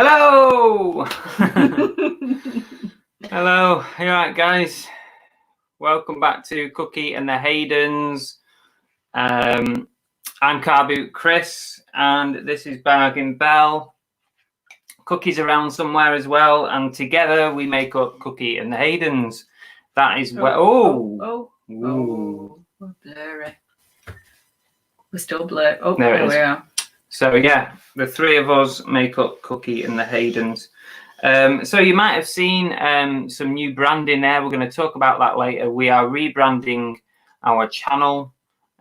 Hello! Hello, you alright guys? Welcome back to Cookie and the Haydens. I'm Carboot Chris and this is Bargain Bell. Cookie's around somewhere as well, and together we make up Cookie and the Haydens. That is where... Oh, blurry. We're still blurry. Oh, there we are. So yeah, the three of us make up Cookie and the Haydens. So you might have seen some new branding there. We're going to talk about that later. We are rebranding our channel,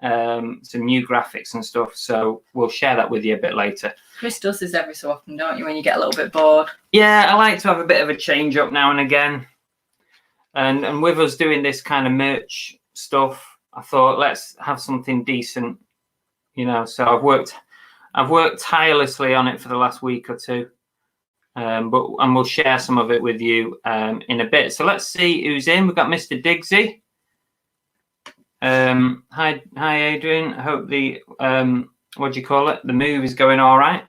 some new graphics and stuff. So we'll share that with you a bit later. Chris does this every so often, don't you, when you get a little bit bored? Yeah, I like to have a bit of a change up now and again. And with us doing this kind of merch stuff, I thought let's have something decent, you know. So I've worked tirelessly on it for the last week or two, and we'll share some of it with you in a bit. So let's see who's in. We've got Mr. Diggsy. Hi Adrian. I hope the what do you call it? The move is going all right.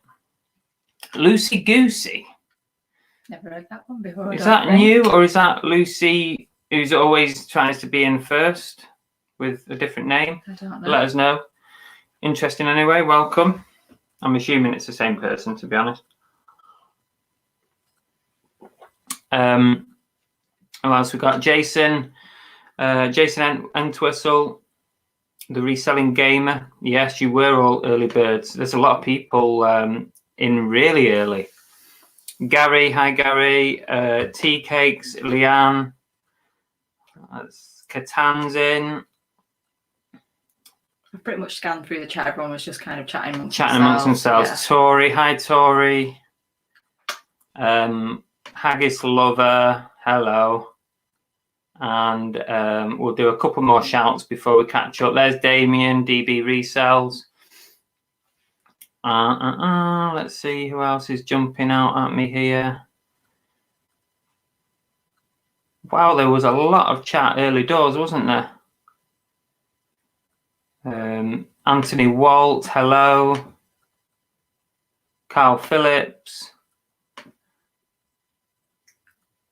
Lucy Goosey. Never heard that one before. Is that new, or is that Lucy who's always tries to be in first with a different name? I don't know. Let us know. Interesting anyway. Welcome. I'm assuming it's the same person, to be honest. Who else we got? Jason. Jason Entwistle, the Reselling Gamer. Yes, you were all early birds. There's a lot of people in really early. Gary, hi Gary. Tea Cakes, Leanne. Catan's in. I've pretty much scanned through the chat. Everyone was just kind of chatting amongst themselves. Yeah. Tori, hi Tori. Haggis Lover, hello. And we'll do a couple more shouts before we catch up. There's Damien, DB Resells. Let's see who else is jumping out at me here. Wow, there was a lot of chat early doors, wasn't there? Anthony Walt, hello. Carl Phillips.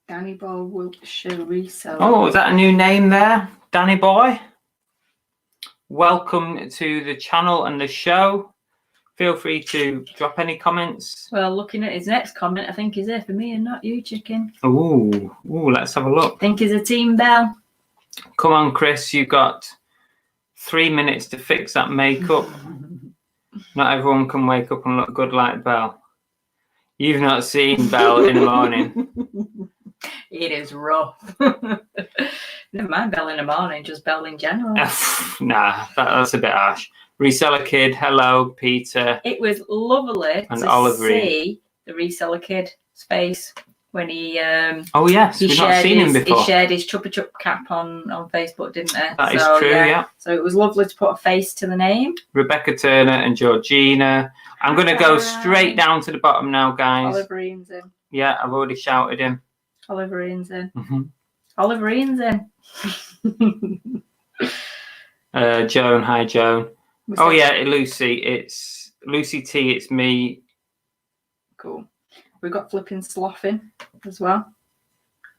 Danny Boy Wiltshire Reseller. Oh, is that a new name there? Danny Boy? Welcome to the channel and the show. Feel free to drop any comments. Well, looking at his next comment, I think he's here for me and not you, chicken. Ooh, let's have a look. I think he's a Team Bell. Come on, Chris, you've got 3 minutes to fix that makeup. Not everyone can wake up and look good like Belle. You've not seen Belle in the morning. It is rough. Never mind Belle in the morning, just Belle in general. Nah, that's a bit harsh. Reseller Kid, hello, Peter. It was lovely to see the Reseller Kid's face when he oh yes, we've not seen him before. He shared his Chupa Chup cap on Facebook, didn't he? That is true, yeah. So it was lovely to put a face to the name. Rebecca Turner and Georgina. I'm going to go straight down to the bottom now, guys. Oliver Ian's in. Yeah, I've already shouted him. Oliver Ian's in. Mm-hmm. Oliver Ian's in. Joan, hi Joan. Oh yeah, Lucy. It's Lucy T. It's me. Cool. We've got Flipping Sloth in as well.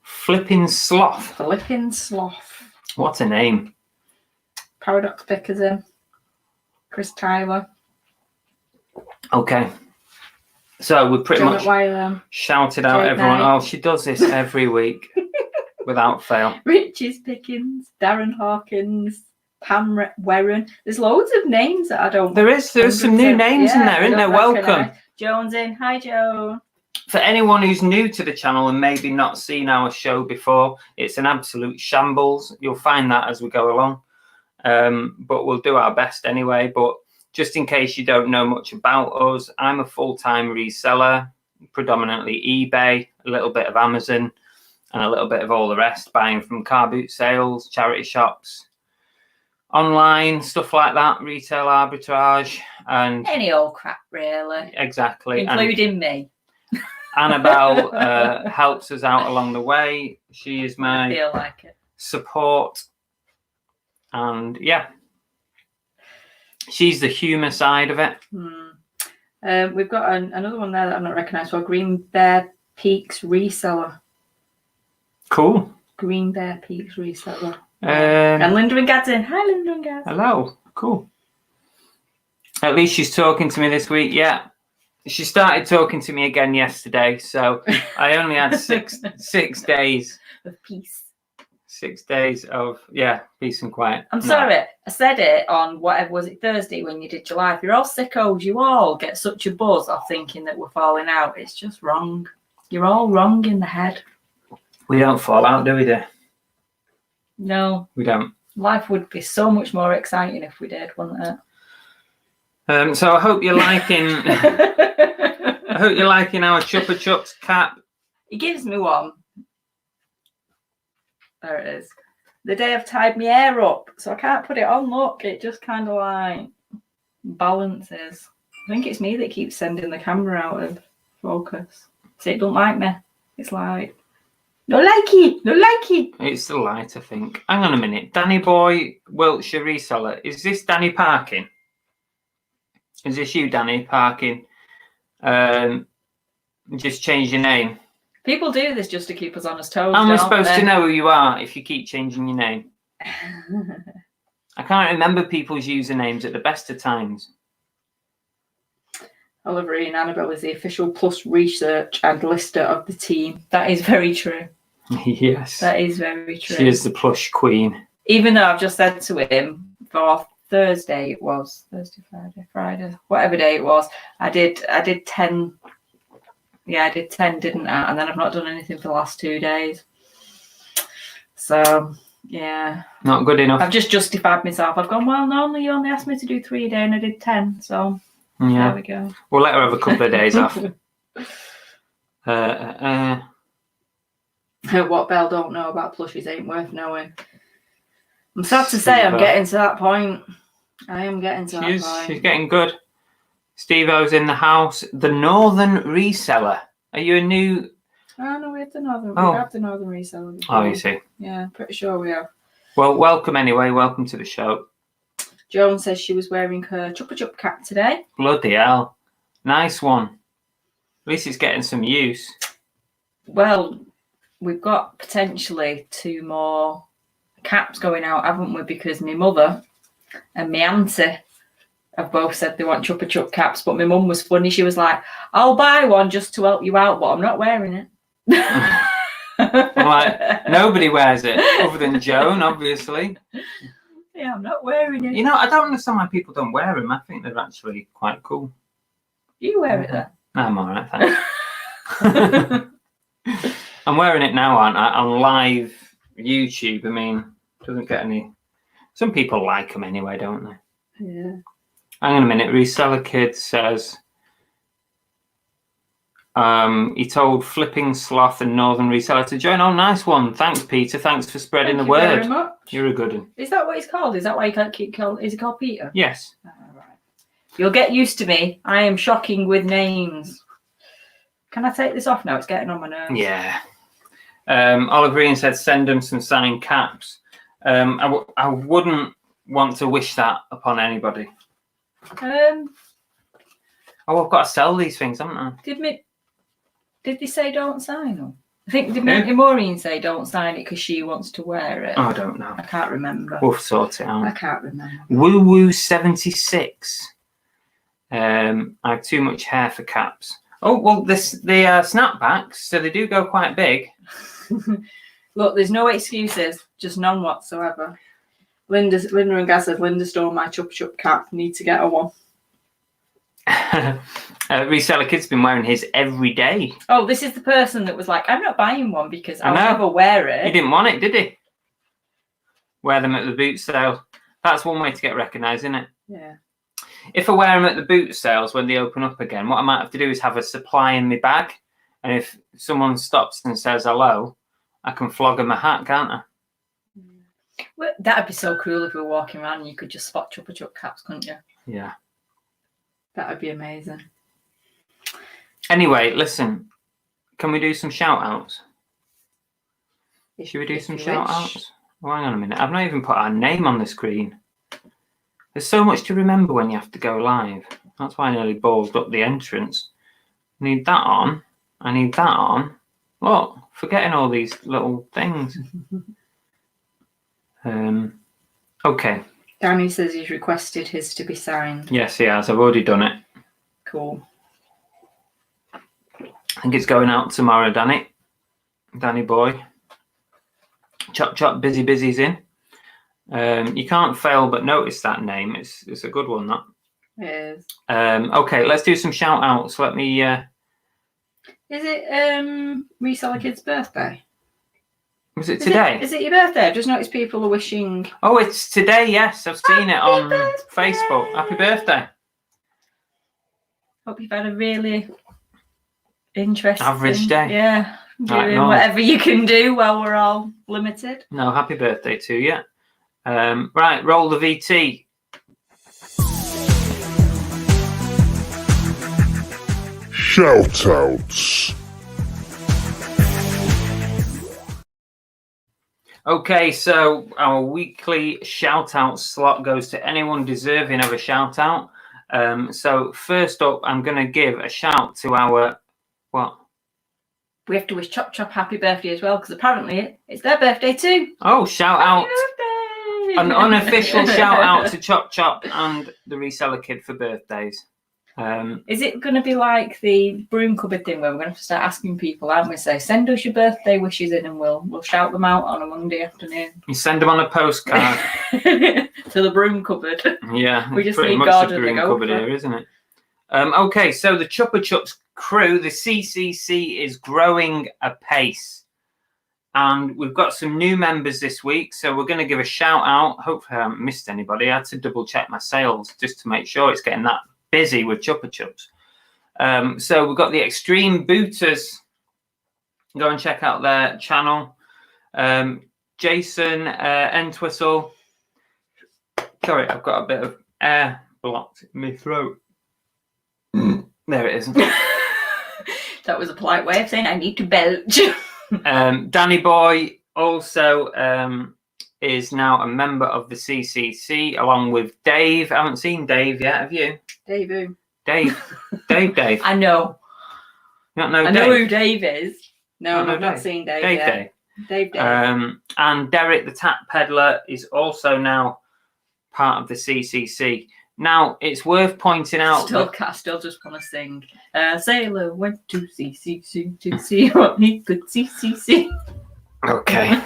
Flipping Sloth. Flipping Sloth. What a name. Paradox Pickers in. Chris Tyler. Okay. So we pretty much shouted out everyone. Oh, she does this every week without fail. Richie's Pickens, Darren Hawkins, Pam Warren. There's loads of names that I don't. There's some new names in there, isn't there? Welcome. Joan's in. Hi, Joan. For anyone who's new to the channel and maybe not seen our show before, it's an absolute shambles. You'll find that as we go along. But we'll do our best anyway. But just in case you don't know much about us, I'm a full-time reseller, predominantly eBay, a little bit of Amazon, and a little bit of all the rest, buying from car boot sales, charity shops, online, stuff like that, retail arbitrage, and any old crap, really. Exactly. Including me. Annabelle helps us out along the way. She is my feel like it. Support. And yeah, she's the humour side of it. We've got another one there that I'm not recognised for. Green Bear Peaks Reseller. Cool. Green Bear Peaks Reseller. And Linda and Gadsden. Hi, Linda and Gadsden. Hello. Cool. At least she's talking to me this week. Yeah. She started talking to me again yesterday, so I only had 6 days of peace. 6 days of peace and quiet. I'm sorry, I said it on whatever was it Thursday when you did July. If you're all sickos, you all get such a buzz of thinking that we're falling out. It's just wrong. You're all wrong in the head. We don't fall out, do we, dear? No, we don't. Life would be so much more exciting if we did, wouldn't it? So I hope you're liking. I hope you're liking our Chupa Chups cap. He gives me one. There it is. The day I've tied my hair up, so I can't put it on. Look, it just kind of like balances. I think it's me that keeps sending the camera out of focus. So it don't like me. It's like, no like it, no like it. It's the light, I think. Hang on a minute. Danny Boy, Wiltshire Reseller. Is this Danny Parkin? Is this you, Danny Parkin? Just change your name. People do this just to keep us on us toes. How am I supposed to know who you are if you keep changing your name? I can't remember people's usernames at the best of times. Oliver and Annabelle is the official Plus research and lister of the team. That is very true. Yes. That is very true. She is the plush queen. Even though I've just said to him for Thursday, it was Thursday, Friday, whatever day it was. I did 10. Yeah, I did 10, didn't I? And then I've not done anything for the last 2 days. So yeah, not good enough. I've just justified myself. I've gone, well, normally you only asked me to do 3 a day, and I did 10. So there we go. We'll let her have a couple of days off. What Belle don't know about plushies ain't worth knowing. I'm sad to say I'm getting to that point. I am getting to that point. She's getting good. Steve-O's in the house. The Northern Reseller. Are you a new... Oh, no, we have the Northern. We have the Northern Reseller before. Oh, you see. Yeah, pretty sure we have. Well, welcome anyway. Welcome to the show. Joan says she was wearing her Chupa Chup cap today. Bloody hell. Nice one. At least it's getting some use. Well, we've got potentially 2 more caps going out, haven't we? Because my mother and my auntie have both said they want Chupa Chup caps, but my mum was funny. She was like, I'll buy one just to help you out, but I'm not wearing it. Like, nobody wears it other than Joan, obviously. Yeah, I'm not wearing it. You know, I don't understand why people don't wear them. I think they're actually quite cool. You wear it then? I'm all right, thanks. I'm wearing it now, aren't I? On live YouTube. I mean, doesn't get any... Some people like them anyway, don't they? Yeah. Hang on a minute. Reseller Kid says he told Flipping Sloth and Northern Reseller to join. Oh, nice one. Thanks, Peter. Thanks for spreading the word. Very much. You're a good one. Is that what he's called? Is that why you can't keep calling? Is he called Peter? Yes. Oh, right. You'll get used to me. I am shocking with names. Can I take this off now? It's getting on my nerves. Yeah. Oliver Green said send them some signed caps. I wouldn't want to wish that upon anybody. Oh, I've got to sell these things, haven't I? Did they say don't sign them? I think did Maureen say don't sign it because she wants to wear it? Oh, I don't know. I can't remember. We'll sort it out. I can't remember. Woo Woo 76. I have too much hair for caps. Oh well, they are snapbacks, so they do go quite big. Look, there's no excuses, just none whatsoever. Linda and Gaz says, Linda stole my Chupa Chup cap. Need to get her one. Reseller Kid's been wearing his every day. Oh, this is the person that was like, I'm not buying one because I'll never wear it. He didn't want it, did he? Wear them at the boot sale. That's one way to get recognised, isn't it? Yeah. If I wear them at the boot sales when they open up again, what I might have to do is have a supply in my bag. And if someone stops and says hello, I can flog them a hat, can't I? Well, that'd be so cool if we were walking around and you could just spot Chupa Chup caps, couldn't you? Yeah. That would be amazing. Anyway, listen. Can we do some shout-outs? Should we do some shout-outs? Oh, hang on a minute. I've not even put our name on the screen. There's so much to remember when you have to go live. That's why I nearly ballsed up the entrance. Need that on. I need that on. Look, forgetting all these little things. Okay. Danny says he's requested his to be signed. Yes, he has. I've already done it. Cool. I think it's going out tomorrow, Danny. Danny boy. Chop Chop Busy Busy's in. You can't fail but notice that name. It's a good one, that. It is. Okay, let's do some shout outs. Let me Is it Reseller Kid's birthday? Was it today? Is it your birthday? I've just noticed people are wishing. Oh, it's today, yes. I've seen it on birthday. Facebook. Happy birthday. Hope you've had a really interesting Average day. Yeah. Doing no. whatever you can do while we're all limited. No, happy birthday to you. Right, roll the VT. Shoutouts. Okay, so our weekly shout out slot goes to anyone deserving of a shout out. So first up, I'm going to give a shout to our, what? We have to wish Chop Chop happy birthday as well, because apparently it's their birthday too. Oh, shout out. Happy birthday! An unofficial shout out to Chop Chop and the Reseller Kid for birthdays. Is it going to be like the broom cupboard thing where we're going to have to start asking people, aren't we? Say, send us your birthday wishes in and we'll shout them out on a Monday afternoon. You send them on a postcard. To the broom cupboard. Yeah, We just pretty need much God the and the broom gopher. cupboard here, isn't it? Okay, so the Chupa Chups Crew, the CCC, is growing apace. And we've got some new members this week, so we're going to give a shout out. Hopefully I haven't missed anybody. I had to double check my sales just to make sure it's getting that busy with Chupa Chups. So we've got the Extreme Booters. Go and check out their channel. Jason Entwistle. Sorry, I've got a bit of air blocked in my throat. There it is. That was a polite way of saying I need to belch. Danny Boy also is now a member of the CCC along with Dave. I haven't seen Dave yet, have you? Dave who? Dave. Dave. I know. You don't know I Dave? know who Dave is. No, No, I've not Dave. seen Dave Dave. yet. Dave. Dave. And Derek the Tap Peddler is also now part of the CCC. Now, it's worth pointing out... I still just want to sing. Sailor went to CCC to see what he could see. Okay.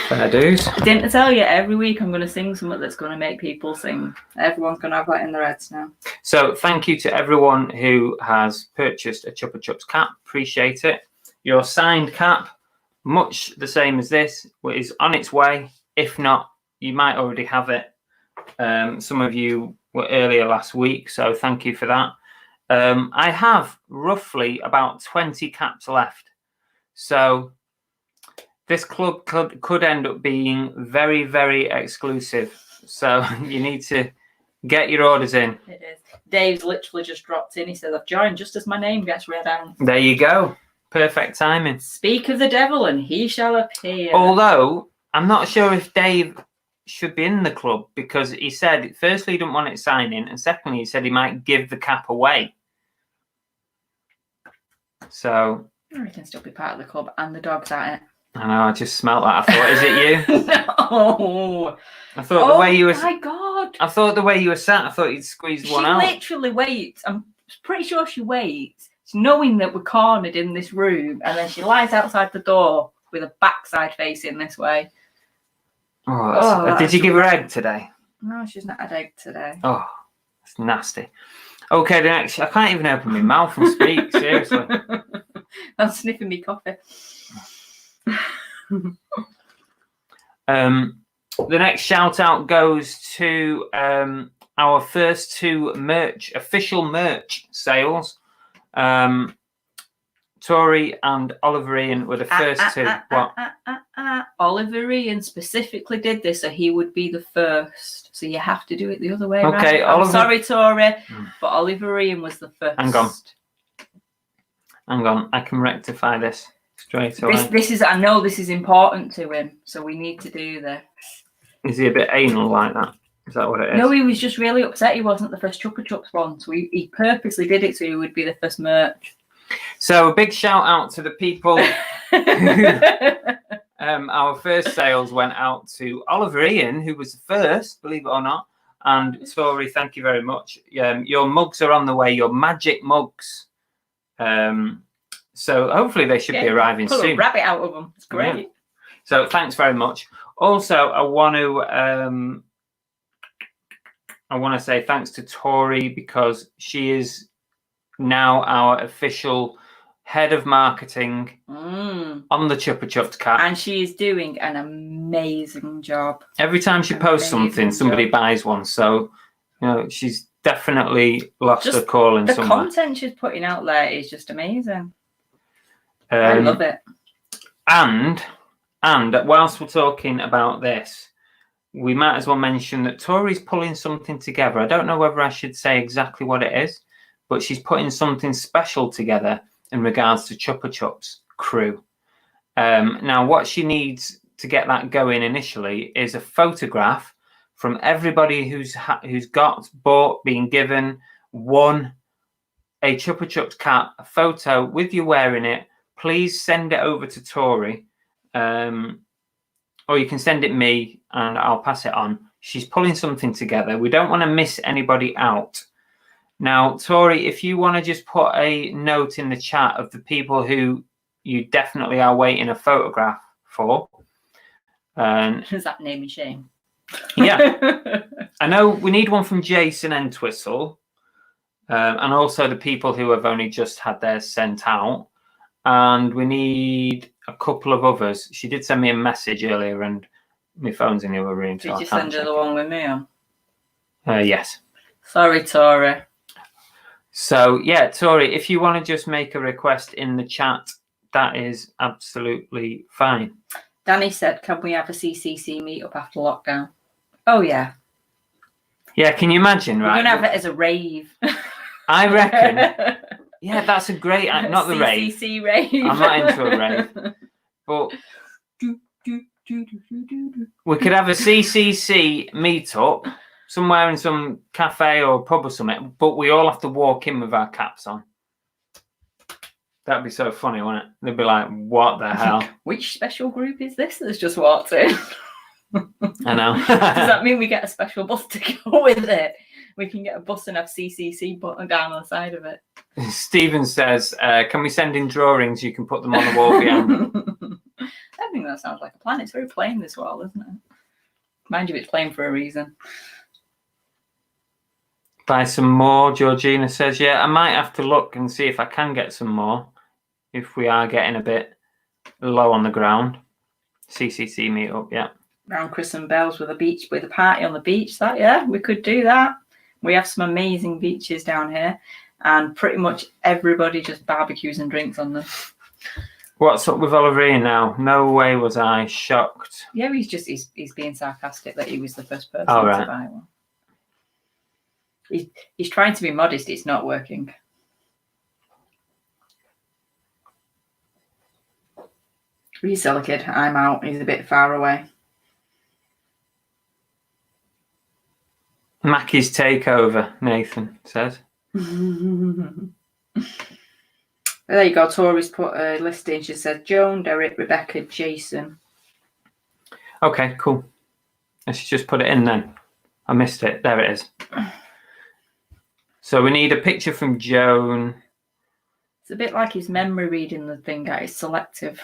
Fair dues. Didn't I tell you, every week I'm going to sing something that's going to make people sing. Everyone's going to have that in their heads now. So thank you to everyone who has purchased a Chupa Chups cap. Appreciate it. Your signed cap, much the same as this, is on its way. If not, you might already have it. Some of you were earlier last week, so thank you for that. I have roughly about 20 caps left. So this club could end up being very, very exclusive. So you need to get your orders in. It is. Dave's literally just dropped in. He says, I've joined just as my name gets read out. There you go. Perfect timing. Speak of the devil and he shall appear. Although, I'm not sure if Dave should be in the club because he said, firstly, he didn't want it signing, and secondly, he said he might give the cap away. So... He can still be part of the club and the dog's at it. I know, I just smelt that. I thought, is it you? No. I thought the way you were... Oh, my God. I thought the way you were sat, I thought you'd squeezed one out. She literally waits. I'm pretty sure she waits, knowing that we're cornered in this room, and then she lies outside the door with a backside facing this way. Oh, did you give her egg today? No, she's not had egg today. Oh, that's nasty. Okay, the next... I can't even open my mouth and speak, seriously. I'm sniffing me coffee. The next shout out goes to our first two official merch sales. Tori and Oliver Ian were the first two. What? Oliver Ian specifically did this so he would be the first. So you have to do it the other way Okay, around. Oliver... I'm sorry, Tori, but Oliver Ian was the first. Hang on. I can rectify this straight away. This is, I know this is important to him, so we need to do this. Is he a bit anal like that? Is that what it is? No, he was just really upset he wasn't the first Chupa Chups one. So he purposely did it so he would be the first merch. So a big shout out to the people. Our first sales went out to Oliver Ian, who was the first, believe it or not. And Tori, thank you very much. Your mugs are on the way, your magic mugs. So hopefully they should be arriving soon. Pull a rabbit out of them. It's great. Yeah. So thanks very much. Also, I want to say thanks to Tori because she is now our official head of marketing on the Chupa Chups Cap. And she is doing an amazing job. Every time she posts something, somebody buys one. So, she's definitely lost her calling somewhere. The content she's putting out there is just amazing. I love it. And whilst we're talking about this, we might as well mention that Tori's pulling something together. I don't know whether I should say exactly what it is, but she's putting something special together in regards to Chupa Chups Crew. Now, what she needs to get that going initially is a photograph from everybody who's been given, won a Chupa Chups cap, a photo with you wearing it. Please send it over to Tori, or you can send it me and I'll pass it on. She's pulling something together. We don't want to miss anybody out. Now, Tori, if you want to just put a note in the chat of the people who you definitely are waiting a photograph for. Is that name and shame? Yeah. I know we need one from Jason Entwistle, and also the people who have only just had theirs sent out. And we need a couple of others. She did send me a message earlier and my phone's in the other room. Did you send her the one with me on? Yes. Sorry, Tori. So, yeah, Tori, if you want to just make a request in the chat, that is absolutely fine. Danny said, can we have a CCC meetup after lockdown? Oh, yeah. Yeah, can you imagine, right? We're going to have it as a rave. I reckon. Yeah, that's a great... Not the rave. CCC rave. I'm not into a rave. But we could have a CCC meetup somewhere in some cafe or pub or something, but we all have to walk in with our caps on. That'd be so funny, wouldn't it? They'd be like, what the hell? Which special group is this that's just walked in? I know. Does that mean we get a special bus to go with it? We can get a bus and have CCC button down on the side of it. Stephen says, can we send in drawings? You can put them on the wall behind. I think that sounds like a plan. It's very plain, this wall, isn't it? Mind you, it's plain for a reason. Buy some more, Georgina says. Yeah, I might have to look and see if I can get some more. If we are getting a bit low on the ground. CCC meetup, yeah. Round Chris and Bells with a party on the beach. Yeah, we could do that. We have some amazing beaches down here, and pretty much everybody just barbecues and drinks on them. What's up with Oliver now? No way was I shocked. Yeah, he's being sarcastic that he was the first person to buy one. He's trying to be modest. It's not working. Reseller kid, I'm out. He's a bit far away. Mackie's takeover, Nathan says. There you go. Tori's put a list in. She said Joan, Derek, Rebecca, Jason. Okay, cool. Let's just put it in then. I missed it. There it is. So we need a picture from Joan. It's a bit like his memory reading the thing, guys. Selective.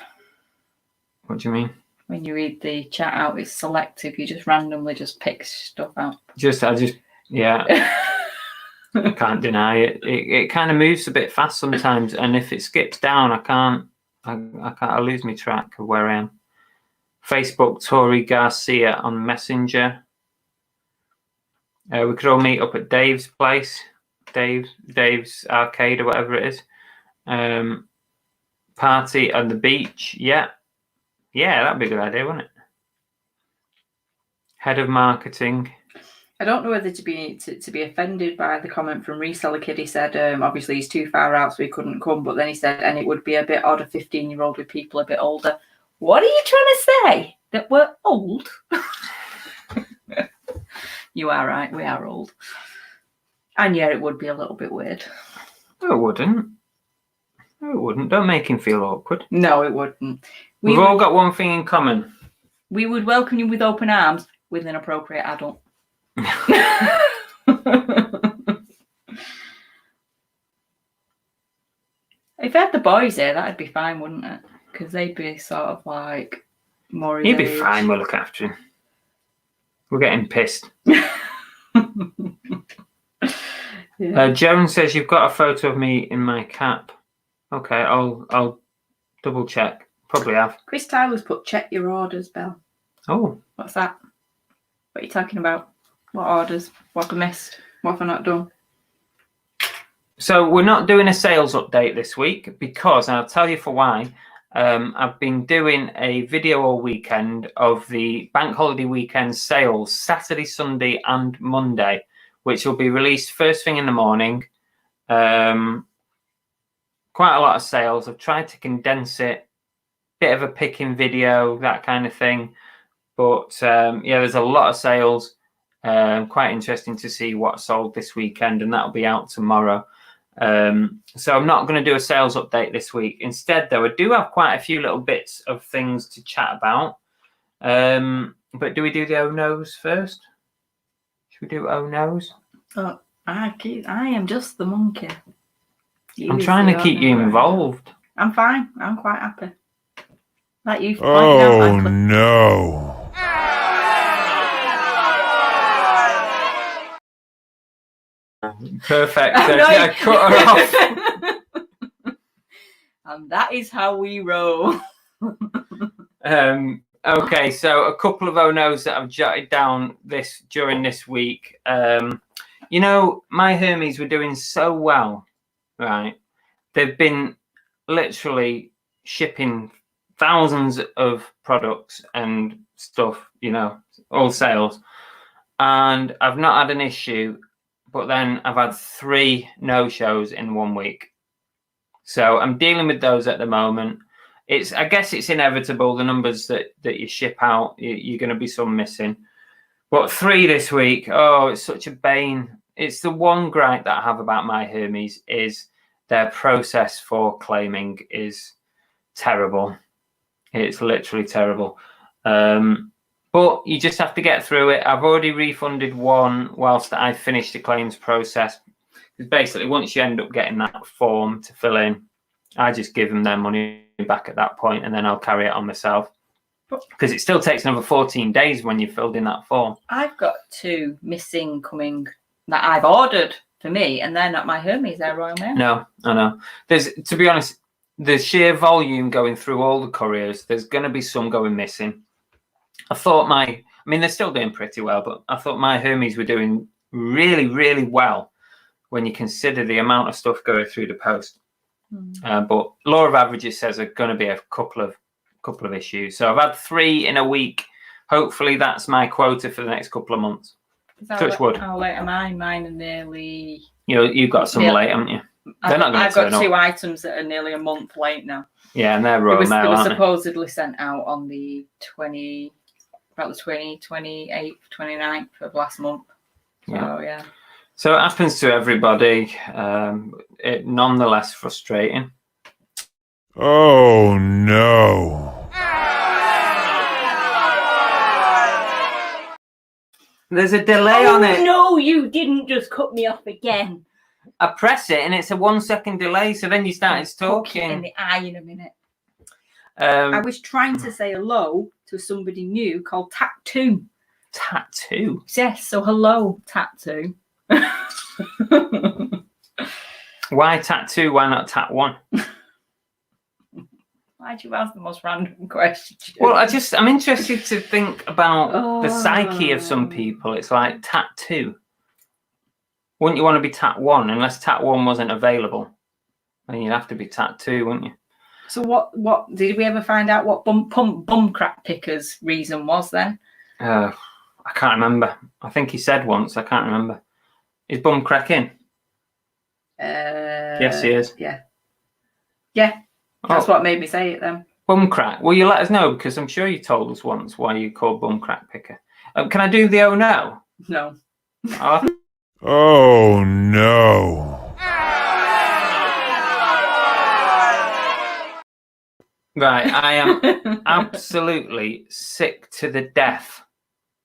What do you mean? When you read the chat out, it's selective. You just randomly just pick stuff out. Yeah. I can't deny it. It kind of moves a bit fast sometimes, and if it skips down, I lose my track of where I am. Facebook, Tori Garcia on Messenger. We could all meet up at Dave's place, Dave's arcade or whatever it is. Party on the beach. Yeah, that'd be a good idea, wouldn't it? Head of marketing. I don't know whether to be offended by the comment from Reseller Kid. He said, obviously he's too far out, so he couldn't come. But then he said, and it would be a bit odd, a 15-year-old with people a bit older. What are you trying to say? That we're old? You are right. We are old. And yeah, it would be a little bit weird. No, it wouldn't. No, it wouldn't. Don't make him feel awkward. No, it wouldn't. We've all got one thing in common. We would welcome you with open arms with an appropriate adult. If I had the boys here, that'd be fine, wouldn't it? Because they'd be sort of like more. He'd be fine. We'll look after him. We're getting pissed. Yeah. Joan says you've got a photo of me in my cap. Okay, I'll double check. Probably have. Chris Tyler's put check your orders, Belle. Oh, What's that? What are you talking about? What orders? What have I missed? What have I not done? so we're not doing a sales update this week because, and I'll tell you for why. I've been doing a video all weekend of the bank holiday weekend sales, Saturday, Sunday, and Monday, which will be released first thing in the morning. Quite a lot of sales. I've tried to condense it, bit of a picking video, that kind of thing. But yeah, there's a lot of sales. Quite interesting to see what sold this weekend, and that'll be out tomorrow. So I'm not going to do a sales update this week. Instead, though, I do have quite a few little bits of things to chat about. But do we do the oh no's first? Should we do oh no's? Oh, I am just the monkey. I'm trying to keep you involved. I'm fine. I'm quite happy. Like you. Oh no. Perfect. I cut her off. And that is how we roll. Okay, so a couple of oh no's that I've jotted down during this week. You know, my Hermes were doing so well, right? They've been literally shipping thousands of products and stuff, you know, all sales. And I've not had an issue, but then I've had 3 no-shows in 1 week. So I'm dealing with those at the moment. I guess it's inevitable, the numbers that you ship out, you're going to be some missing. But 3 this week, oh, it's such a bane. It's the one gripe that I have about my Hermes is their process for claiming is terrible. It's literally terrible. But you just have to get through it. I've already refunded 1 whilst I finished the claims process. Because basically, once you end up getting that form to fill in, I just give them their money back at that point, and then I'll carry it on myself. Because it still takes another 14 days when you've filled in that form. I've got 2 missing coming that I've ordered for me, and they're not my Hermes, they're Royal Mail. No, I know. To be honest, the sheer volume going through all the couriers, there's going to be some going missing. I thought they're still doing pretty well, but I thought my Hermes were doing really, really well when you consider the amount of stuff going through the post. But law of averages says there's going to be a couple of issues. So I've had 3 in a week. Hopefully that's my quota for the next couple of months. Touch wood. How late am I? Mine are nearly... You've got some late, haven't you? They're not going to turn up. I've got 2 items that are nearly a month late now. Yeah, and they're Royal Mail, They were supposedly sent out on the 28th, 29th of last month. So, yeah. So it happens to everybody. It nonetheless frustrating. Oh no. There's a delay on it. No, you didn't just cut me off again. I press it and it's a 1 second delay, so then you started talking. In the eye in a minute. I was trying to say hello to somebody new called Tattoo. Tattoo? Yes, so hello, Tattoo. Why Tattoo? Why not Tat 1? Why'd you ask the most random question? Well, I'm interested to think about the psyche of some people. It's like Tattoo. Wouldn't you want to be Tat 1 unless Tat 1 wasn't available? Then you'd have to be Tat 2, wouldn't you? So what did we ever find out what bum crack picker's reason was then? I can't remember. I think he said once. I can't remember. Is bum crack in? Yes, he is. Yeah. Yeah. That's what made me say it then. Bum crack. Will you let us know? Because I'm sure you told us once why you called bum crack picker. Can I do the oh no? No. Oh, Oh no. right, I am absolutely sick to the death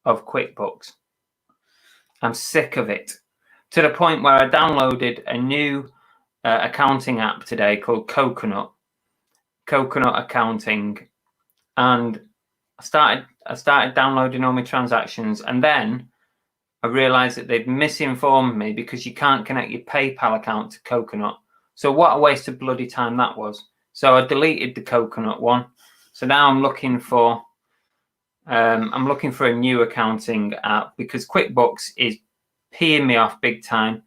of QuickBooks. I'm sick of it, to the point where I downloaded a new accounting app today called Coconut Accounting, and I started downloading all my transactions, and then I realized that they'd misinformed me because you can't connect your PayPal account to Coconut. So what a waste of bloody time that was. So I deleted the Coconut one. So now I'm looking for a new accounting app because QuickBooks is peeing me off big time.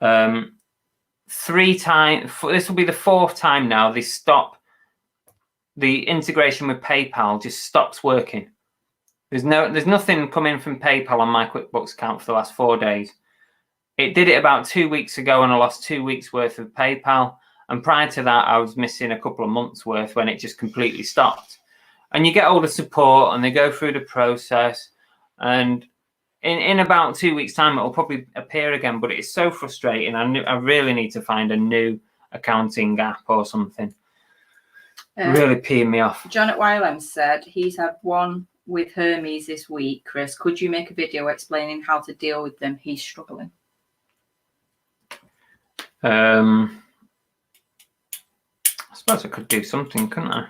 3 times. This will be the 4th time now. The integration with PayPal just stops working. There's nothing coming from PayPal on my QuickBooks account for the last 4 days. It did it about 2 weeks ago, and I lost 2 weeks worth of PayPal. And prior to that, I was missing a couple of months worth when it just completely stopped. And you get all the support, and they go through the process, and in about 2 weeks' time, it will probably appear again. But it's so frustrating. I really need to find a new accounting app or something. Really peeing me off. John at YLM said he's had one with Hermes this week. Chris, could you make a video explaining how to deal with them? He's struggling. I suppose I could do something, couldn't I?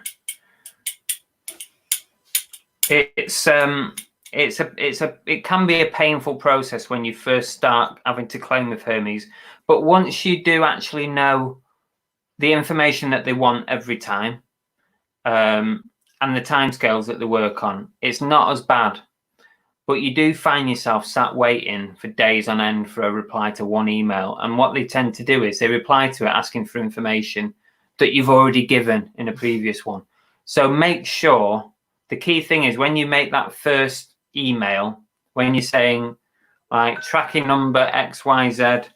It can be a painful process when you first start having to claim with Hermes, but once you do actually know the information that they want every time, and the timescales that they work on, it's not as bad. But you do find yourself sat waiting for days on end for a reply to one email. And what they tend to do is they reply to it asking for information that you've already given in a previous one. So make sure, the key thing is when you make that first email, when you're saying like tracking number XYZ,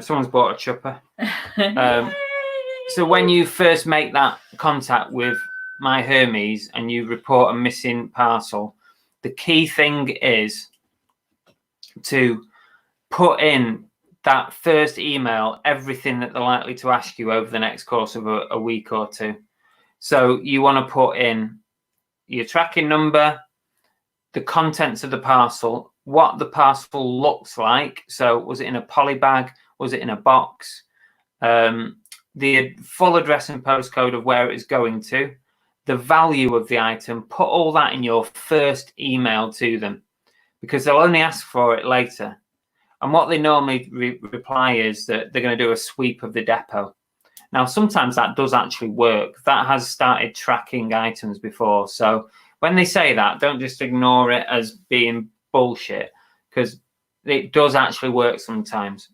someone's bought a chuppa. So when you first make that contact with my Hermes and you report a missing parcel, the key thing is to put in that first email everything that they're likely to ask you over the next course of a week or two. So you want to put in your tracking number, the contents of the parcel, what the parcel looks like. So was it in a poly bag? Was it in a box? The full address and postcode of where it is going to, the value of the item. Put all that in your first email to them, because they'll only ask for it later. And what they normally reply is that they're going to do a sweep of the depot. Now, sometimes that does actually work. That has started tracking items before. So when they say that, don't just ignore it as being bullshit, because it does actually work sometimes.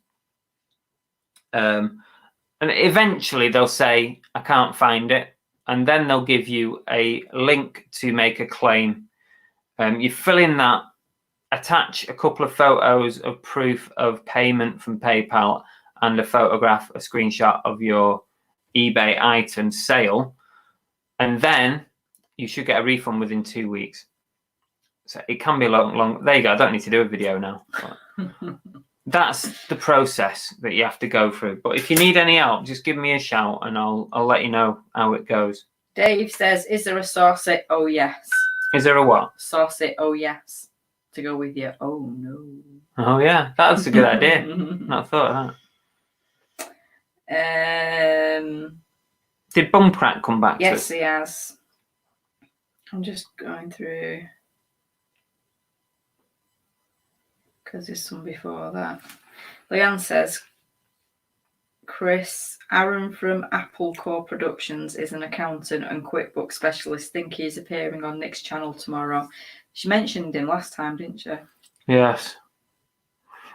And eventually they'll say, I can't find it. And then they'll give you a link to make a claim. You fill in that, attach a couple of photos of proof of payment from PayPal and a photograph, a screenshot of your eBay item sale. And then you should get a refund within 2 weeks. So it can be long. There you go. I don't need to do a video now. That's the process that you have to go through. But if you need any help, just give me a shout and I'll let you know how it goes. Dave says, is there a saucy? Oh, yes. Is there a what? Saucy, oh, yes. To go with you. Oh, no. Oh, yeah. That's a good idea. Not thought of that. Did Bumcrack come back to us? Yes, he has. I'm just going through, because there's some before that. Leanne says, Chris, Aaron from Apple Core Productions is an accountant and QuickBooks specialist. Think he's appearing on Nick's channel tomorrow. She mentioned him last time, didn't she? Yes.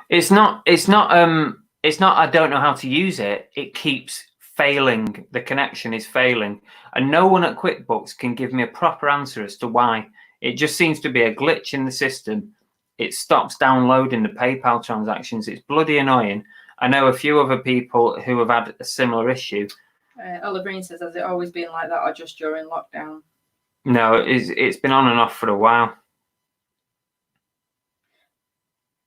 It's not I don't know how to use it. It keeps failing. The connection is failing. And no one at QuickBooks can give me a proper answer as to why. It just seems to be a glitch in the system. It stops downloading the PayPal transactions. It's bloody annoying. I know a few other people who have had a similar issue. Oliverine says, has it always been like that or just during lockdown? No, it's been on and off for a while.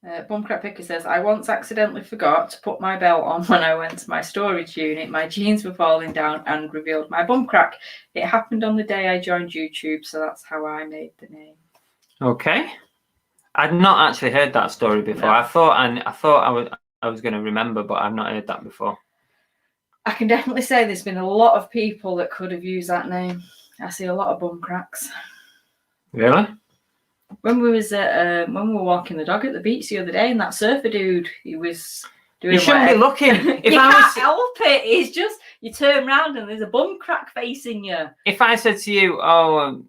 Bumcrap Picker says, I once accidentally forgot to put my belt on when I went to my storage unit. My jeans were falling down and revealed my bum crack. It happened on the day I joined YouTube, so that's how I made the name. Okay. I'd not actually heard that story before. No. I thought I was going to remember, but I've not heard that before. I can definitely say there's been a lot of people that could have used that name. I see a lot of bum cracks. Really? When we were walking the dog at the beach the other day, and that surfer dude, he was doing. You shouldn't be looking. You can't help it. It's just you turn around and there's a bum crack facing you. If I said to you, "Oh,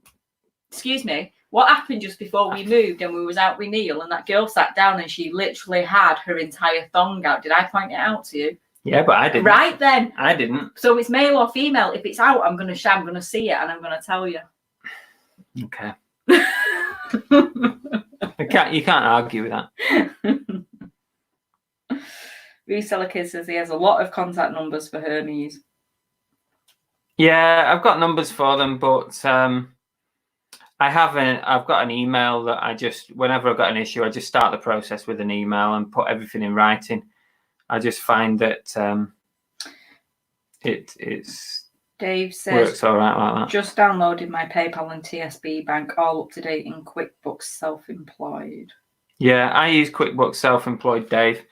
excuse me, what happened just before we moved and we was out with Neil and that girl sat down and she literally had her entire thong out," did I point it out to you? Yeah, but I didn't. Right then. I didn't. So it's male or female. If it's out, I'm gonna see it and I'm gonna tell you. Okay. You can't argue with that. Reseller Kid says he has a lot of contact numbers for Hermes. Yeah, I've got numbers for them, but I've got an email that I just, whenever I've got an issue, I just start the process with an email and put everything in writing. I just find that it's Dave says, works all right like that. Just downloaded my PayPal and TSB bank, all up to date in QuickBooks Self-Employed. Yeah, I use QuickBooks Self-Employed, Dave,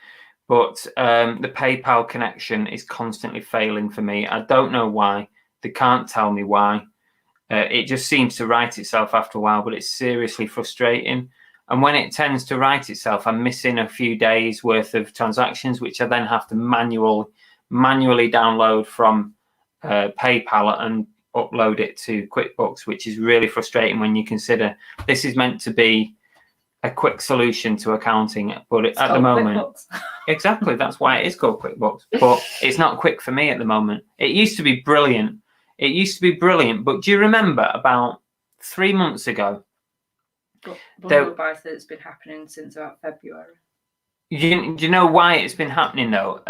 but the PayPal connection is constantly failing for me. I don't know why. They can't tell me why. It just seems to write itself after a while, but it's seriously frustrating. And when it tends to write itself, I'm missing a few days worth of transactions, which I then have to manually download from PayPal and upload it to QuickBooks, which is really frustrating when you consider this is meant to be a quick solution to accounting, but at the moment, exactly, that's why it is called QuickBooks, but it's not quick for me at the moment. It used to be brilliant. But do you remember about 3 months ago? It's been happening since about February. Do you know why it's been happening though?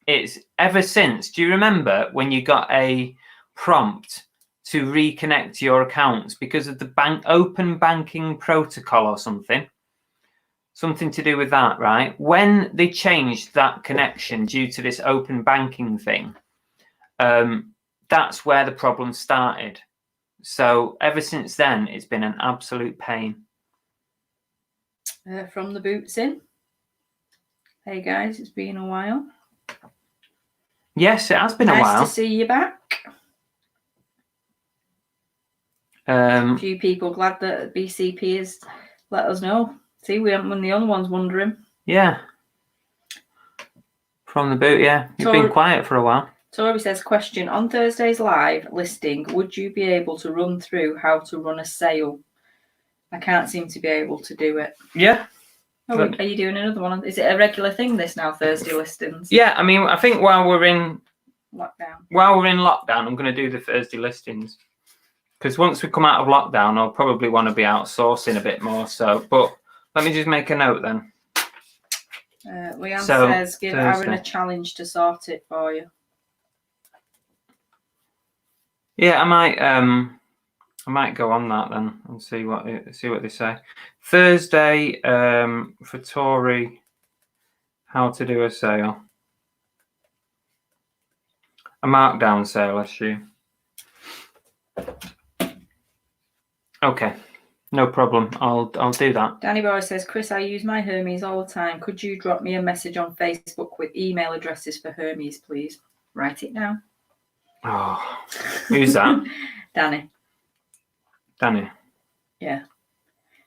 It's ever since. Do you remember when you got a prompt to reconnect your accounts because of the open banking protocol or something to do with that, right? When they changed that connection due to this open banking thing, that's where the problem started. So ever since then, it's been an absolute pain. From the boots in. Hey guys, it's been a while. Yes, it has been a while. Nice to see you back. A few people glad that BCP has let us know. See, we haven't been the only ones wondering. Yeah. From the boot, yeah. You've been quiet for a while. Tori says, question, on Thursday's live listing, would you be able to run through how to run a sale? I can't seem to be able to do it. Yeah. Oh, are you doing another one? Is it a regular thing, this now, Thursday listings? Yeah, I mean, I think while we're in lockdown, I'm going to do the Thursday listings. Because once we come out of lockdown, I'll probably want to be outsourcing a bit more. So, but let me just make a note then. Leanne says, give Aaron a challenge to sort it for you. Yeah, I might go on that then and see what they say. Thursday, for Tori, how to do a sale. A markdown sale, I assume. Okay, no problem. I'll do that. Danny Boy says, Chris, I use my Hermes all the time. Could you drop me a message on Facebook with email addresses for Hermes, please? Write it down. Oh, who's that? Danny. Yeah.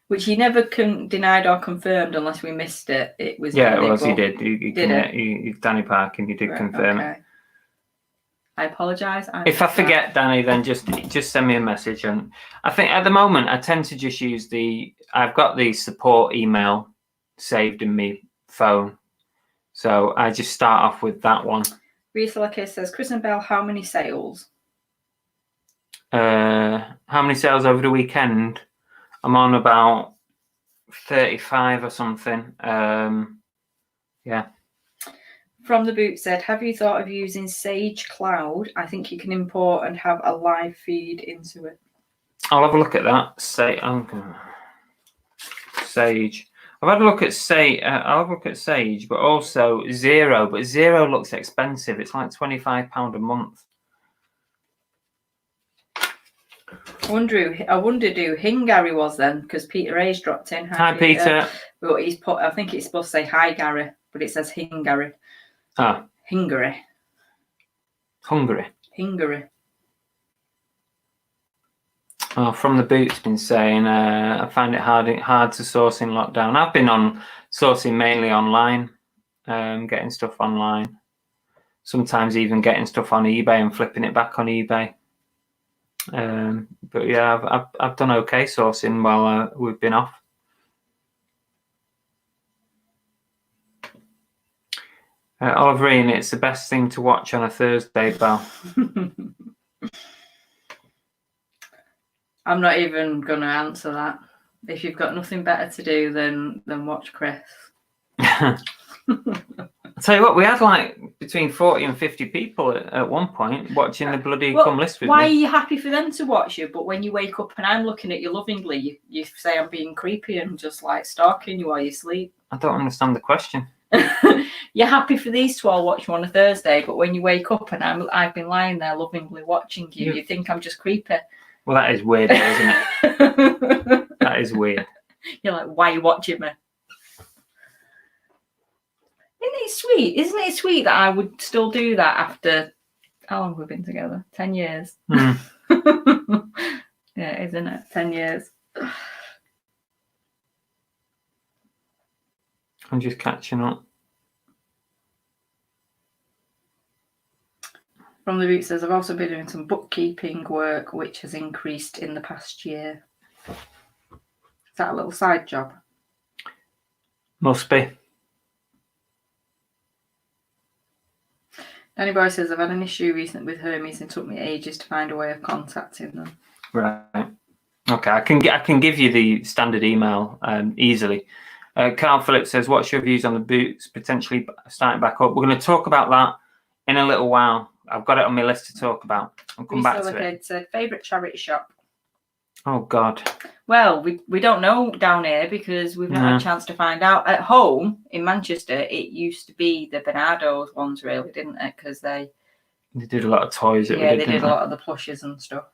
Which he never denied or confirmed unless we missed it. It was. Yeah, it was. He did. You Danny Park, and you did confirm it. I apologise. If I forget, Danny, then just send me a message. And I think at the moment I tend to just use I've got the support email saved in my phone, so I just start off with that one. Reseller Kiss says, Chris and Bell, how many sales? How many sales over the weekend? I'm on about 35 or something. Yeah. From the Boot said, have you thought of using Sage Cloud? I think you can import and have a live feed into it. I'll have a look at that. Sage. I've had a look at I'll have a look at Sage, but also Zero. But Zero looks expensive. It's like £25 a month. I wondered who Hingary was then, because Peter A's dropped in. Hi, Peter. But he's put, I think it's supposed to say hi, Gary, but it says Hingary. Ah. Hungary. Oh, From the Boot's been saying, I find it hard to source in lockdown. I've been on sourcing mainly online, getting stuff online. Sometimes even getting stuff on eBay and flipping it back on eBay. But yeah, I've done okay sourcing while we've been off. Oliverine, it's the best thing to watch on a Thursday, Belle. I'm not even going to answer that. If you've got nothing better to do than watch Chris. I'll tell you what, we had like between 40 and 50 people at one point watching the bloody Come List with me. Why are you happy for them to watch you, but when you wake up and I'm looking at you lovingly, you say I'm being creepy and just like stalking you while you sleep? I don't understand the question. You're happy for these to all watch you on a Thursday, but when you wake up and I've been lying there lovingly watching you, you think I'm just creepy. Well, that is weird, isn't it? That is weird. You're like, why are you watching me? Isn't it sweet? Isn't it sweet that I would still do that after, how long have we been together? 10 years. Mm. Yeah, isn't it? 10 years. I'm just catching up. From the Boot says, I've also been doing some bookkeeping work, which has increased in the past year. Is that a little side job? Must be. Danny Boy says, I've had an issue recently with Hermes and it took me ages to find a way of contacting them. Right. Okay, I can give you the standard email easily. Carl Phillips says, what's your views on the boots potentially starting back up? We're going to talk about that in a little while. I've got it on my list to talk about. I'll come back to it. Said, favourite charity shop? Oh, God. Well, we don't know down here because we've not had a chance to find out. At home in Manchester, it used to be the Bernardo's ones, really, didn't it? Because they did a lot of toys. They did a lot of the plushes and stuff.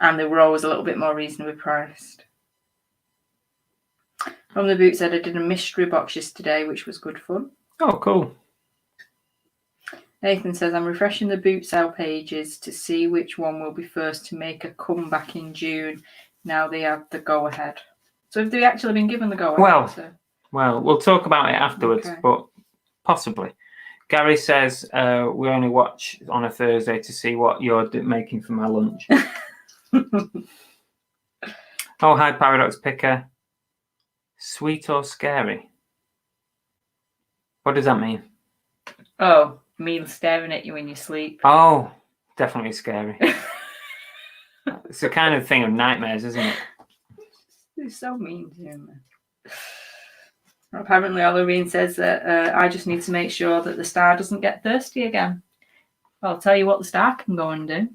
And they were always a little bit more reasonably priced. From the Boot said, I did a mystery box yesterday, which was good fun. Oh, cool. Nathan says, I'm refreshing the boot sale pages to see which one will be first to make a comeback in June. Now they have the go-ahead. So have they actually been given the go-ahead? Well, we'll talk about it afterwards, but possibly. Gary says, we only watch on a Thursday to see what you're making for my lunch. Oh, hi, Paradox Picker. Sweet or scary? What does that mean? Oh, me staring at you when you sleep. Oh, definitely scary. It's the kind of thing of nightmares, isn't it? You're so mean to me. Apparently, Halloween says that I just need to make sure that the star doesn't get thirsty again. Well, I'll tell you what the star can go and do.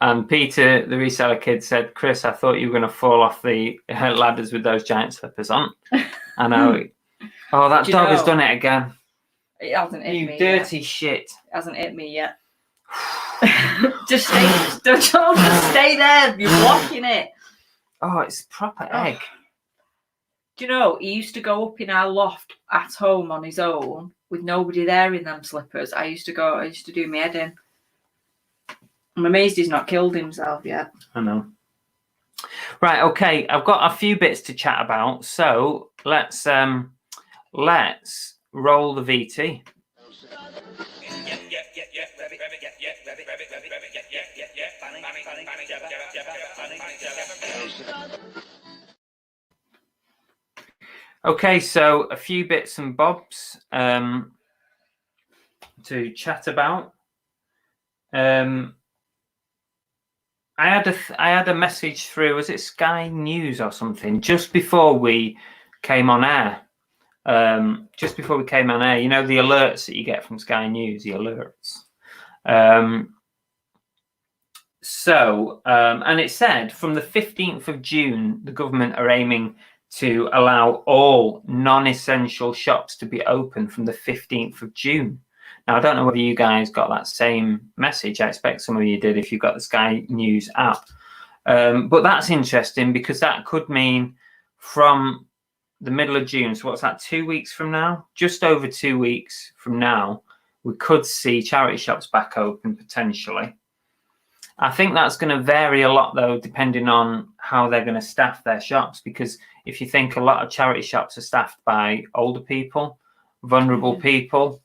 And Peter, the reseller kid, said, Chris, I thought you were going to fall off the ladders with those giant slippers on. I know. Oh, that dog has done it again. It hasn't hit me. You dirty shit. It hasn't hit me yet. Just stay there. You're blocking it. Oh, it's proper egg. Do you know, he used to go up in our loft at home on his own with nobody there in them slippers. I used to do my head in. I'm amazed he's not killed himself yet. I know. Right, okay. I've got a few bits to chat about. So let's roll the VT. Okay, so a few bits and bobs to chat about. I had a message through, was it Sky News or something, just before we came on air. You know, the alerts that you get from Sky News, the alerts. So, and it said from the 15th of June, the government are aiming to allow all non-essential shops to be open from the 15th of June. Now, I don't know whether you guys got that same message. I expect some of you did if you've got the Sky News app. But that's interesting because that could mean from the middle of June, so what's that, 2 weeks from now? Just over 2 weeks from now, we could see charity shops back open potentially. I think that's going to vary a lot, though, depending on how they're going to staff their shops. Because if you think a lot of charity shops are staffed by older people, vulnerable people,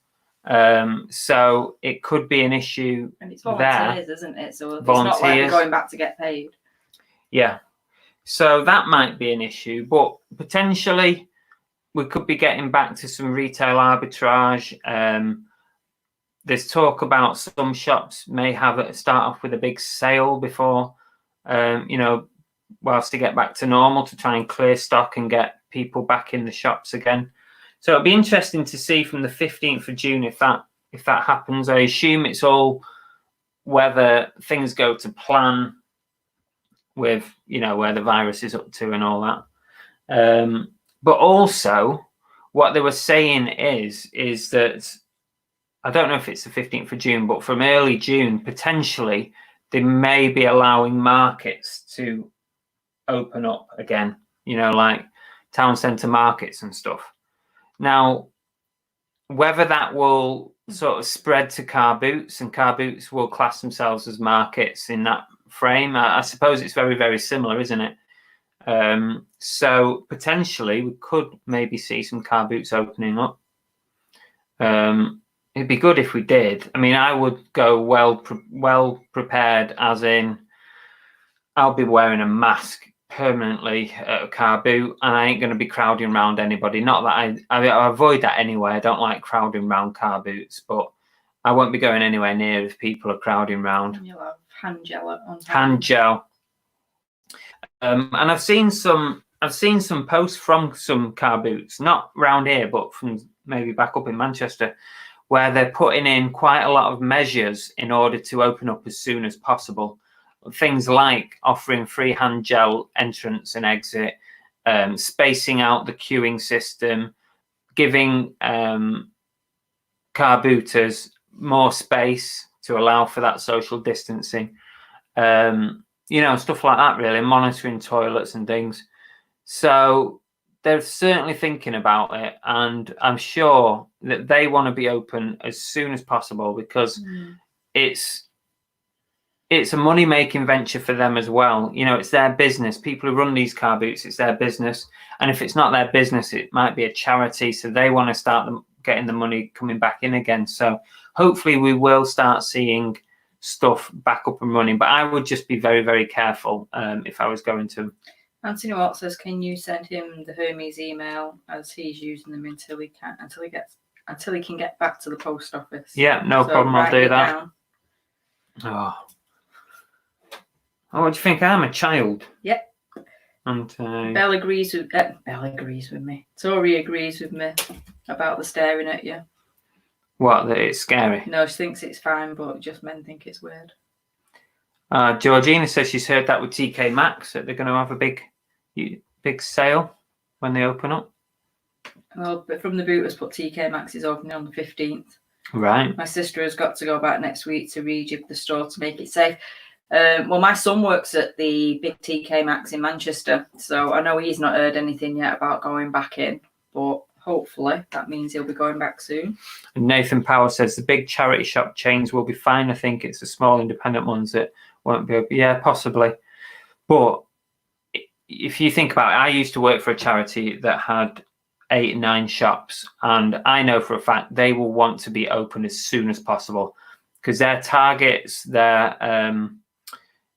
so it could be an issue. And it's volunteers, isn't it? So it's volunteers. Not like they're going back to get paid. Yeah. So that might be an issue, but potentially we could be getting back to some retail arbitrage. There's talk about some shops may start off with a big sale before, whilst they get back to normal to try and clear stock and get people back in the shops again. So it'll be interesting to see from the 15th of June if that happens. I assume it's all whether things go to plan with, where the virus is up to and all that. But also what they were saying is that, I don't know if it's the 15th of June, but from early June, potentially, they may be allowing markets to open up again, like town centre markets and stuff. Now, whether that will sort of spread to car boots and car boots will class themselves as markets in that frame, I suppose it's very, very similar, isn't it? So potentially we could maybe see some car boots opening up. It'd be good if we did. I mean, I would go well prepared, as in I'll be wearing a mask permanently at a car boot, and I ain't going to be crowding around anybody. Not that I avoid that anyway. I don't like crowding around car boots, but I won't be going anywhere near if people are crowding around. You'll have hand gel on hand gel. And I've seen some posts from some car boots, not round here, but from maybe back up in Manchester, where they're putting in quite a lot of measures in order to open up as soon as possible. Things like offering free hand gel entrance and exit, spacing out the queuing system, giving car booters more space to allow for that social distancing, stuff like that, really, monitoring toilets and things. So they're certainly thinking about it, and I'm sure that they want to be open as soon as possible because it's a money-making venture for them as well. It's their business. People who run these car boots, it's their business. And if it's not their business, it might be a charity. So they want to start getting the money coming back in again. So hopefully we will start seeing stuff back up and running. But I would just be very, very careful if I was going to. Anthony Watt says, can you send him the Hermes email as he's using them until he can get back to the post office? Yeah, no problem. I'll do that. Oh, what do you think? I'm a child. Yep. And Belle agrees with me. Tori agrees with me about the staring at you. What? That it's scary? No, she thinks it's fine, but just men think it's weird. Georgina says she's heard that with TK Maxx, that they're going to have a big sale when they open up. Well, but from the booters, put TK Maxx is opening on the 15th. Right. My sister has got to go back next week to rejig the store to make it safe. Well, my son works at the big TK Maxx in Manchester, so I know he's not heard anything yet about going back in, but hopefully that means he'll be going back soon. And Nathan Power says the big charity shop chains will be fine. I think it's the small independent ones that won't be open. Yeah, possibly. But if you think about it, I used to work for a charity that had 8 or 9 shops, and I know for a fact they will want to be open as soon as possible because their targets, their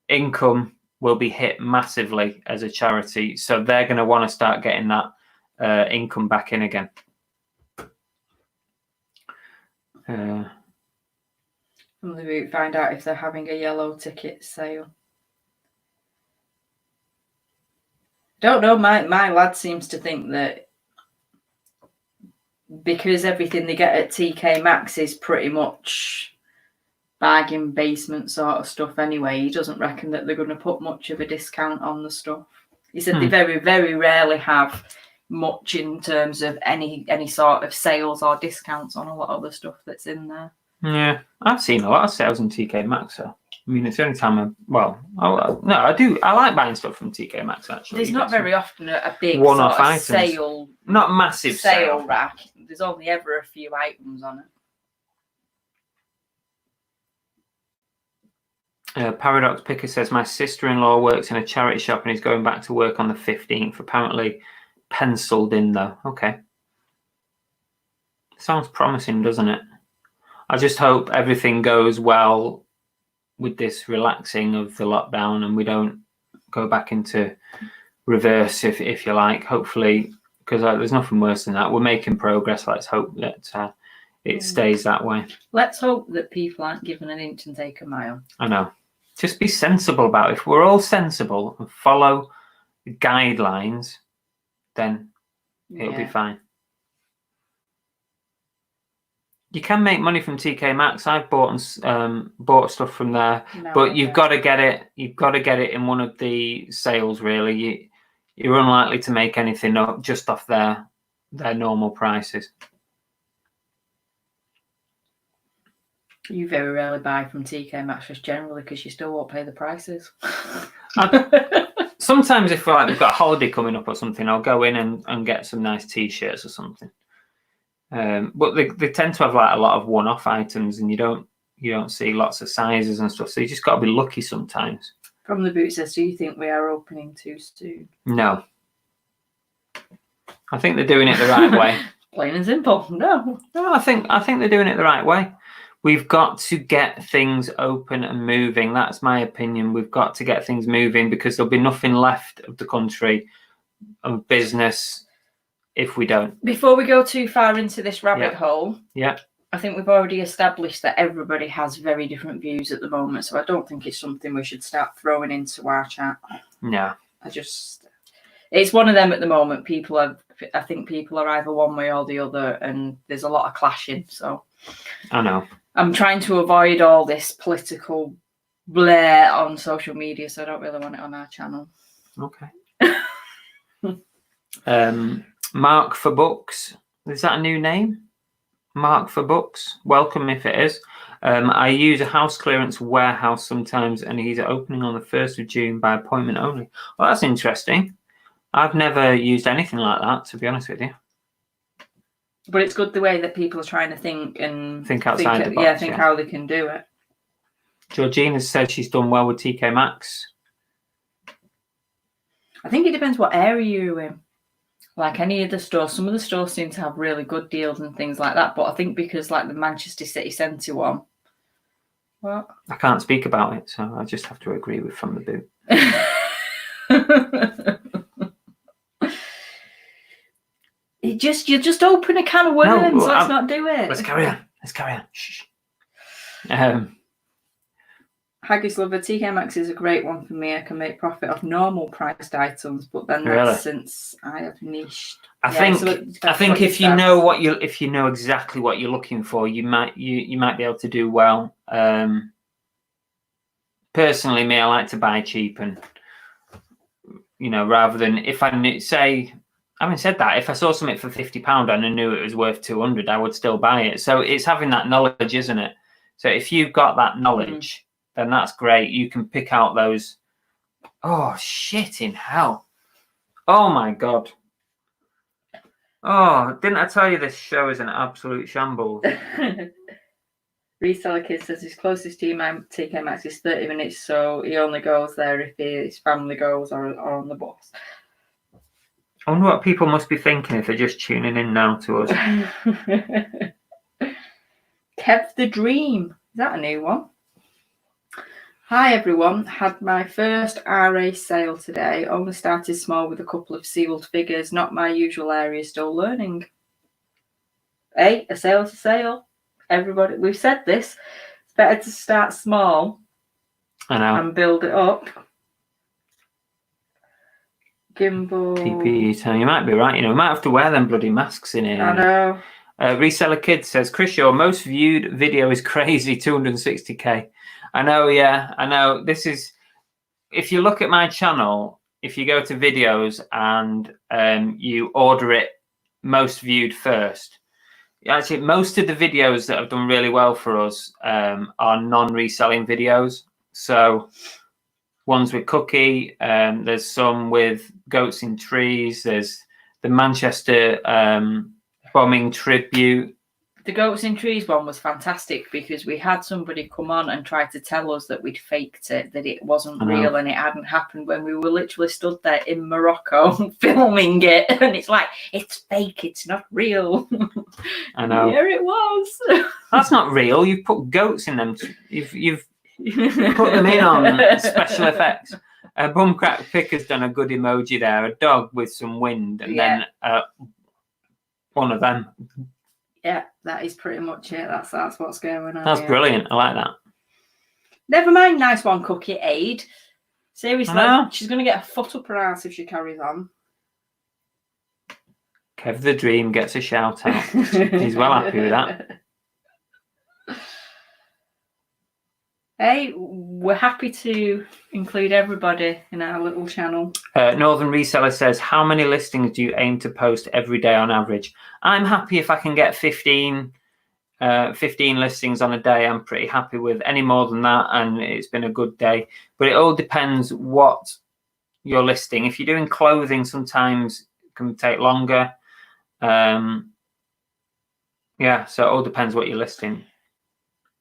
income will be hit massively as a charity. So they're going to want to start getting that income back in again. Find out if they're having a yellow ticket sale. Don't know. My lad seems to think that because everything they get at TK Maxx is pretty much bargain basement sort of stuff anyway. He doesn't reckon that they're going to put much of a discount on the stuff. He said they very, very rarely have much in terms of any sort of sales or discounts on a lot of the stuff that's in there. Yeah, I've seen a lot of sales in TK Maxx. So. I mean, it's the only time I do. I like buying stuff from TK Maxx, actually. There's not very often a big one-off sort of items. sale. Not massive sale rack. There's only ever a few items on it. Paradox Picker says, my sister-in-law works in a charity shop and is going back to work on the 15th. Apparently penciled in, though. Okay. Sounds promising, doesn't it? I just hope everything goes well with this relaxing of the lockdown and we don't go back into reverse, if you like. Hopefully, because there's nothing worse than that. We're making progress. Let's hope that it stays that way. Let's hope that people aren't given an inch and take a mile. I know. Just be sensible about it. If we're all sensible and follow the guidelines, then it'll be fine. You can make money from TK Maxx. I've bought stuff from there, but you've got to get it. You've got to get it in one of the sales. Really, you're unlikely to make anything just off their normal prices. You very rarely buy from TK Maxx just generally because you still won't pay the prices. Sometimes if we've got a holiday coming up or something, I'll go in and get some nice T-shirts or something. But they tend to have like a lot of one-off items, and you don't see lots of sizes and stuff. So you just got to be lucky sometimes. From the boot says, do you think we are opening too soon? No, I think they're doing it the right way. Plain and simple. No, I think they're doing it the right way. We've got to get things open and moving. That's my opinion. We've got to get things moving because there'll be nothing left of the country of business if we don't. Before we go too far into this rabbit hole, I think we've already established that everybody has very different views at the moment, so I don't think it's something we should start throwing into our chat. No. It's one of them at the moment. I think people are either one way or the other, and there's a lot of clashing, so. I know. I'm trying to avoid all this political blare on social media, so I don't really want it on our channel. Okay. Mark for Books. Is that a new name? Mark for Books. Welcome if it is. I use a house clearance warehouse sometimes, and he's opening on the 1st of June by appointment only. Well, that's interesting. I've never used anything like that, to be honest with you. But it's good the way that people are trying to think outside the box. Think how they can do it. Georgina said she's done well with TK Maxx. I think it depends what area you're in. Like any of the stores, some of the stores seem to have really good deals and things like that. But I think because like the Manchester City Centre one, well, I can't speak about it, so I just have to agree with From the Boot. You just open a can of worms. No, let's not do it. Let's carry on. Shh. Haggis Lover, TK Maxx is a great one for me. I can make profit off normal priced items, but then that's since I have niched. I think if you know exactly what you're looking for, you might be able to do well. Personally, me, I like to buy cheap, and rather than if having said that, if I saw something for £50 and I knew it was worth 200, I would still buy it. So it's having that knowledge, isn't it? So if you've got that knowledge, then that's great. You can pick out those. Oh, shit in hell. Oh, my God. Oh, didn't I tell you this show is an absolute shambles? Reseller Kid says his closest to TK Maxx is 30 minutes, so he only goes there if his family goes or on the bus. I wonder what people must be thinking if they're just tuning in now to us. Kev the Dream. Is that a new one? Hi everyone. Had my first RA sale today. Only started small with a couple of sealed figures. Not my usual area, still learning. Hey, a sale's a sale. Everybody, we've said this. It's better to start small. I know. And build it up. Gimbal. PPE, so you might be right. We might have to wear them bloody masks in here. I know. Reseller Kid says, Chris, your most viewed video is crazy, 260k. I know, yeah, I know. This is, if you look at my channel, if you go to videos and you order it most viewed first, actually, most of the videos that have done really well for us are non-reselling videos. So ones with Cookie, there's some with Goats in Trees, there's the Manchester bombing tribute. The Goats in Trees one was fantastic because we had somebody come on and try to tell us that we'd faked it, that it wasn't real and it hadn't happened, when we were literally stood there in Morocco filming it, and it's like, it's fake, it's not real. I know. Here it was. That's not real. You've put goats in them. You've put them in on special effects. Bumcrack Pick has done a good emoji there. A dog with some wind, and then one of them. Yeah, that is pretty much it. That's what's going on. That's brilliant. I like that. Never mind, nice one, Cookie Aid. Seriously, she's going to get a foot up her ass if she carries on. Kev the Dream gets a shout out. He's well happy with that. Hey, we're happy to include everybody in our little channel. Northern Reseller says, how many listings do you aim to post every day on average? I'm happy if I can get 15 listings on a day. I'm pretty happy with any more than that, and it's been a good day. But it all depends what you're listing. If you're doing clothing, sometimes it can take longer. So it all depends what you're listing.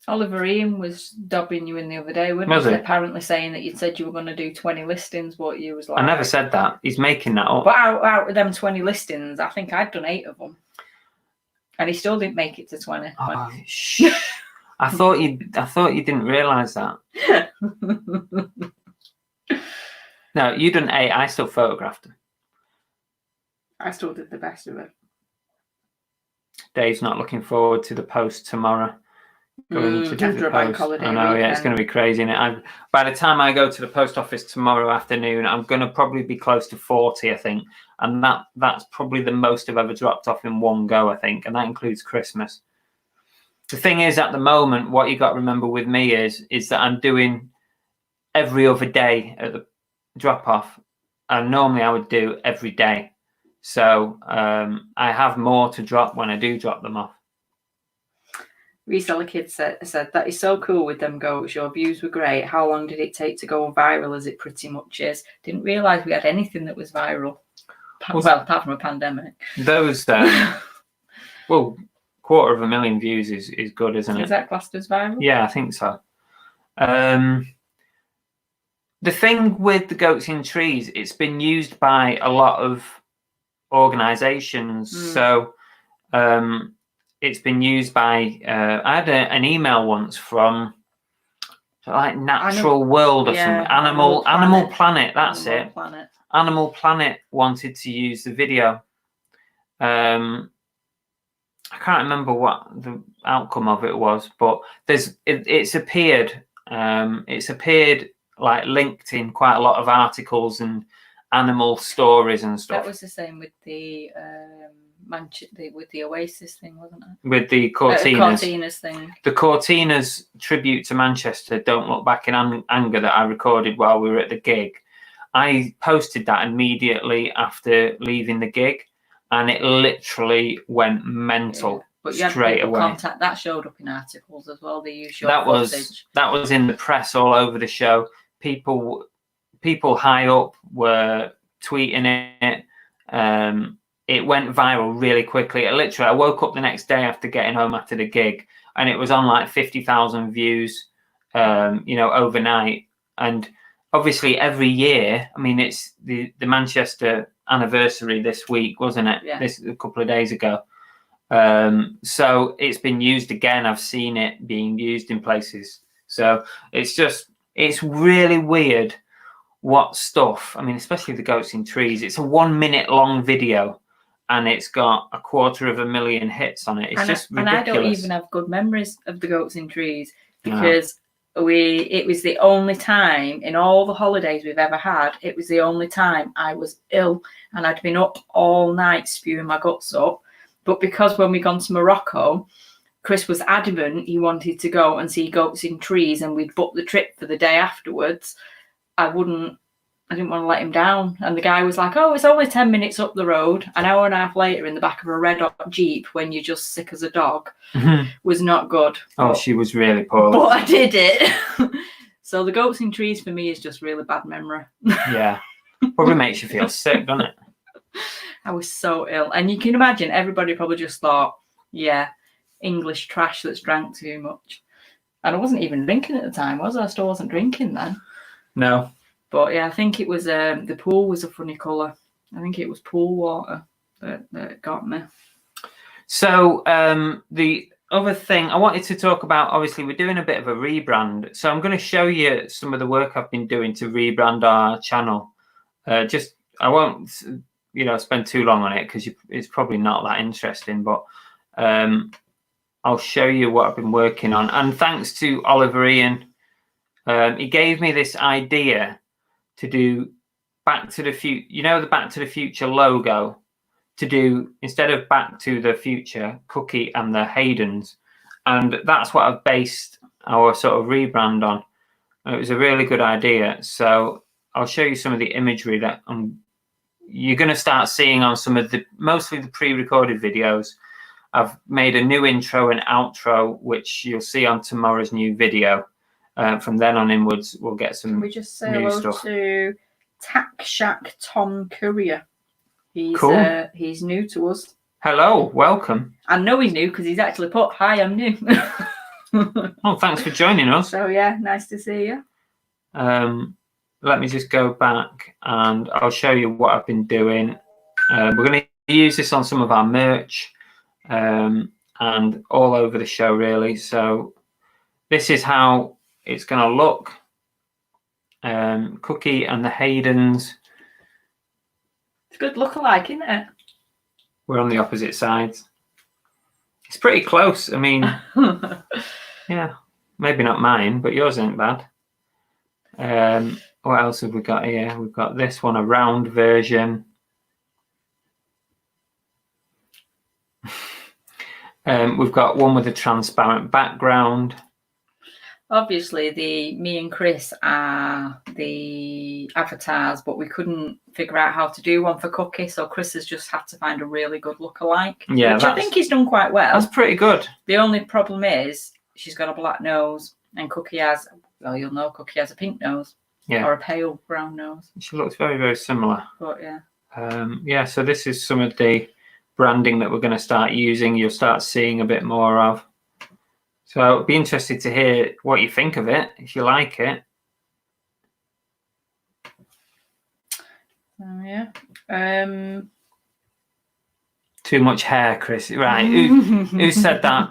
Oliver Ian was dobbing you in the other day, wasn't he? Apparently saying that you said you were going to do 20 listings, but you was like... I never said that. He's making that up. But out of them 20 listings, I think I'd done 8 of them. And he still didn't make it to 20. Oh, shh. I thought you didn't realise that. No, you done 8. I still photographed them. I still did the best of it. Dave's not looking forward to the post tomorrow. Going to different posts. I know, yeah, it's going to be crazy. And by the time I go to the post office tomorrow afternoon, I'm going to probably be close to 40, I think. And that's probably the most I've ever dropped off in one go, I think. And that includes Christmas. The thing is, at the moment, what you got to remember with me is that I'm doing every other day at the drop off. And normally I would do every day. So I have more to drop when I do drop them off. Reseller Kid said, that is so cool with them goats. Your views were great. How long did it take to go viral, as it pretty much is? Didn't realise we had anything that was viral. Well, apart from a pandemic. Those, 250,000 views is good, isn't it? Is that classed as viral? Yeah, I think so. The thing with the Goats in Trees, it's been used by a lot of organisations. So it's been used by, I had an email once from like Natural World or something. Animal Planet, that's it. Animal Planet wanted to use the video. I can't remember what the outcome of it was, but it's appeared. It's appered like linked in quite a lot of articles and animal stories and stuff. That was the same with the with the Oasis thing, wasn't it? With the Cortinas. Cortinas thing. The Cortinas tribute to Manchester, Don't Look Back in Anger, that I recorded while we were at the gig. I posted that immediately after leaving the gig, and it literally went mental. But you straight had away. Contact that showed up in articles as well. They used your footage. That was in the press all over the show. People high up were tweeting it. It went viral really quickly. I woke up the next day after getting home after the gig, and it was on like 50,000 views, overnight. And obviously every year, I mean, it's the Manchester anniversary this week, wasn't it? Yeah. This a couple of days ago. So it's been used again. I've seen it being used in places. So it's really weird what stuff, I mean, especially the Goats in Trees. It's a 1 minute long video and it's got 250,000 hits on it. It's just ridiculous. And I don't even have good memories of the Goats in Trees because it was the only time in all the holidays we've ever had, it was the only time I was ill and I'd been up all night spewing my guts up. But because when we gone to Morocco, Chris was adamant he wanted to go and see goats in trees, and we'd booked the trip for the day afterwards, I didn't want to let him down. And the guy was like, oh, it's only 10 minutes up the road. An hour and a half later in the back of a red hot Jeep when you're just sick as a dog was not good. Oh, she was really poor. But I did it. So the goats in trees for me is just really bad memory. Yeah. Probably makes you feel sick, doesn't it? I was so ill. And you can imagine everybody probably just thought, yeah, English trash that's drank too much. And I wasn't even drinking at the time, was I? I still wasn't drinking then. No. But yeah, I think it was the pool was a funny colour. I think it was pool water that got me. So the other thing I wanted to talk about, obviously, we're doing a bit of a rebrand. So I'm going to show you some of the work I've been doing to rebrand our channel. I won't, spend too long on it because it's probably not that interesting. But I'll show you what I've been working on. And thanks to Oliver Ian, he gave me this idea to do Back to the Future, the Back to the Future logo, to do, instead of Back to the Future, Cookie and the Haydens. And that's what I've based our sort of rebrand on. And it was a really good idea. So I'll show you some of the imagery that you're going to start seeing on some of mostly the pre-recorded videos. I've made a new intro and outro, which you'll see on tomorrow's new video. From then on inwards, we'll get some Can we just say new hello stuff. to Tack Shack Tom Courier? He's Cool. He's new to us. Hello, welcome. I know he's new because he's actually put, hi, I'm new. Oh, thanks for joining us. So yeah, nice to see you. Let me just go back and I'll show you what I've been doing. We're going to use this on some of our merch and all over the show, really. So this is how it's going to look. Cookie and the Haydens. It's good lookalike, isn't it? We're on the opposite sides. It's pretty close. I mean, yeah, maybe not mine, but yours ain't bad. What else have we got here? We've got this one, a round version. We've got one with a transparent background. Obviously, me and Chris are the avatars, but we couldn't figure out how to do one for Cookie, so Chris has just had to find a really good lookalike. Yeah, which I think he's done quite well. That's pretty good. The only problem is she's got a black nose, and Cookie has, well, you'll know Cookie has a pink nose. Yeah. Or a pale brown nose. She looks very, very similar. But yeah. Yeah, so this is some of the branding that we're going to start using. You'll start seeing a bit more of. So I'd be interested to hear what you think of it, if you like it. Yeah. Too much hair, Chris. Right. Who said that?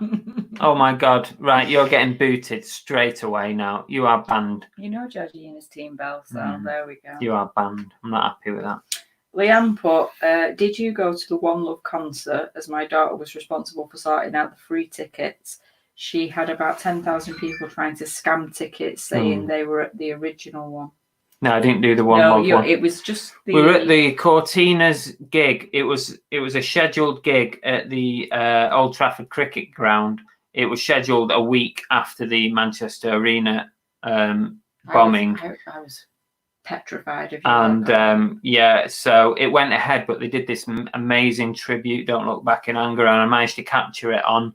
Oh my God. Right. You're getting booted straight away now. You are banned. You know Georgina's team bell, so there we go. You are banned. I'm not happy with that. Leanne put, did you go to the One Love concert as my daughter was responsible for sorting out the free tickets? She had about 10,000 people trying to scam tickets saying they were at the original one. No, I didn't do the One Love one. It was just the... We were at the Cortinas gig. It was a scheduled gig at the Old Trafford Cricket Ground. It was scheduled a week after the Manchester Arena bombing. I was petrified of you. And yeah, so it went ahead, but they did this amazing tribute, Don't Look Back in Anger, and I managed to capture it on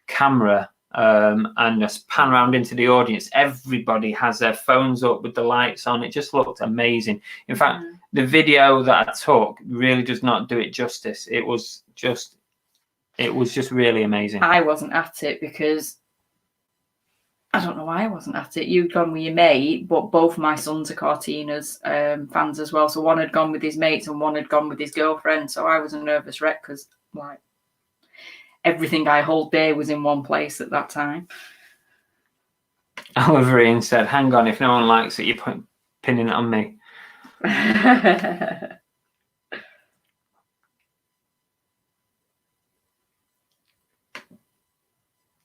camera. And just pan around into the audience. Everybody has their phones up with the lights on. It just looked amazing. In fact, the video that I took really does not do it justice. It was just really amazing. I wasn't at it because I don't know why I wasn't at it. You'd gone with your mate, but both my sons are Cortinas fans as well. So one had gone with his mates and one had gone with his girlfriend. So I was a nervous wreck because like everything I hold dear was in one place at that time. Oliver Ian said, hang on, if no one likes it, you're pinning it on me.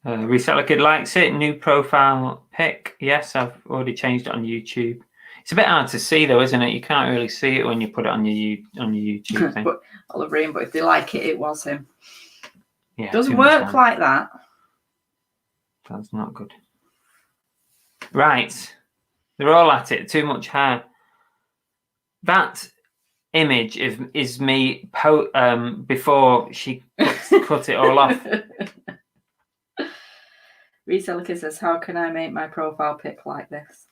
Reseller Kid likes it. New profile pic. Yes, I've already changed it on YouTube. It's a bit hard to see though, isn't it? You can't really see it when you put it on your YouTube thing. But Oliver Ian, but if they like it, it was him. Yeah, Doesn't too much work hair. like that. That's not good. Right. They're all at it. Too much hair. That image is me before she cut it all off. Reseller Kid says, how can I make my profile pic like this?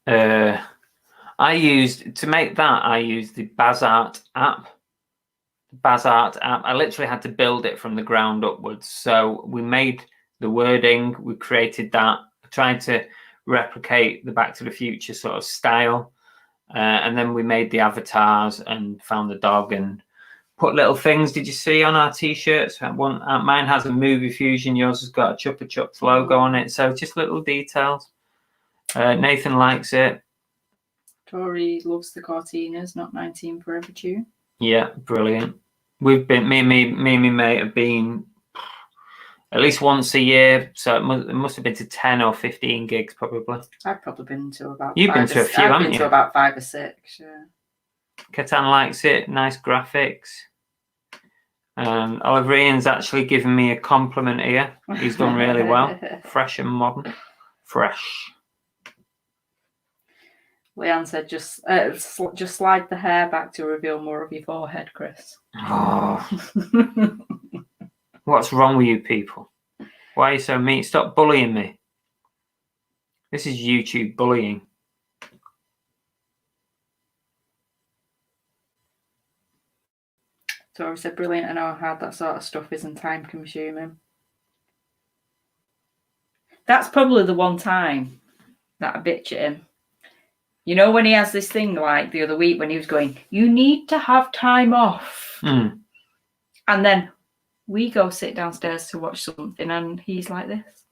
I used the Bazart app. I literally had to build it from the ground upwards. So we made the wording, we created that, tried to replicate the Back to the Future sort of style. And then we made the avatars and found the dog and put little things. Did you see on our t-shirts? Mine has a movie fusion. Yours has got a Chupa Chups logo on it. So just little details. Nathan likes it. Tori loves the Cortinas, not 19 Forever Tune. Yeah, brilliant. We've been me and my mate have been at least once a year, so it must have been to 10 or 15 gigs probably. I've probably been to about. You've been to a few, I've haven't been you? to about 5 or 6. Yeah. Catan likes it. Nice graphics. Oliver Ian's actually given me a compliment here. He's done really well. Fresh and modern. Fresh. Leanne said, just slide the hair back to reveal more of your forehead, Chris. Oh, what's wrong with you people? Why are you so mean? Stop bullying me. This is YouTube bullying. Tori said, brilliant. I know how hard that sort of stuff is and time consuming. That's probably the one time that I bitch at him. You know, when he has this thing like the other week when he was going, you need to have time off. Mm. And then we go sit downstairs to watch something and he's like this.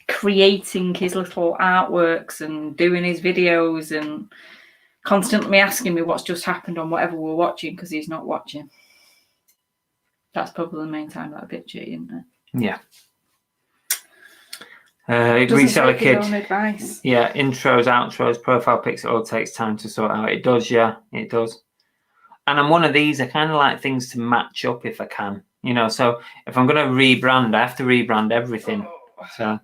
Creating his little artworks and doing his videos and constantly asking me what's just happened on whatever we're watching because he's not watching. That's probably the main time that I bitch at you, isn't it? Yeah. Reseller Kid. Advice. Yeah, intros, outros, profile pics, it all takes time to sort out. It does, yeah, it does. And I'm one of these, I kind of like things to match up if I can. You know, so if I'm going to rebrand, I have to rebrand everything. So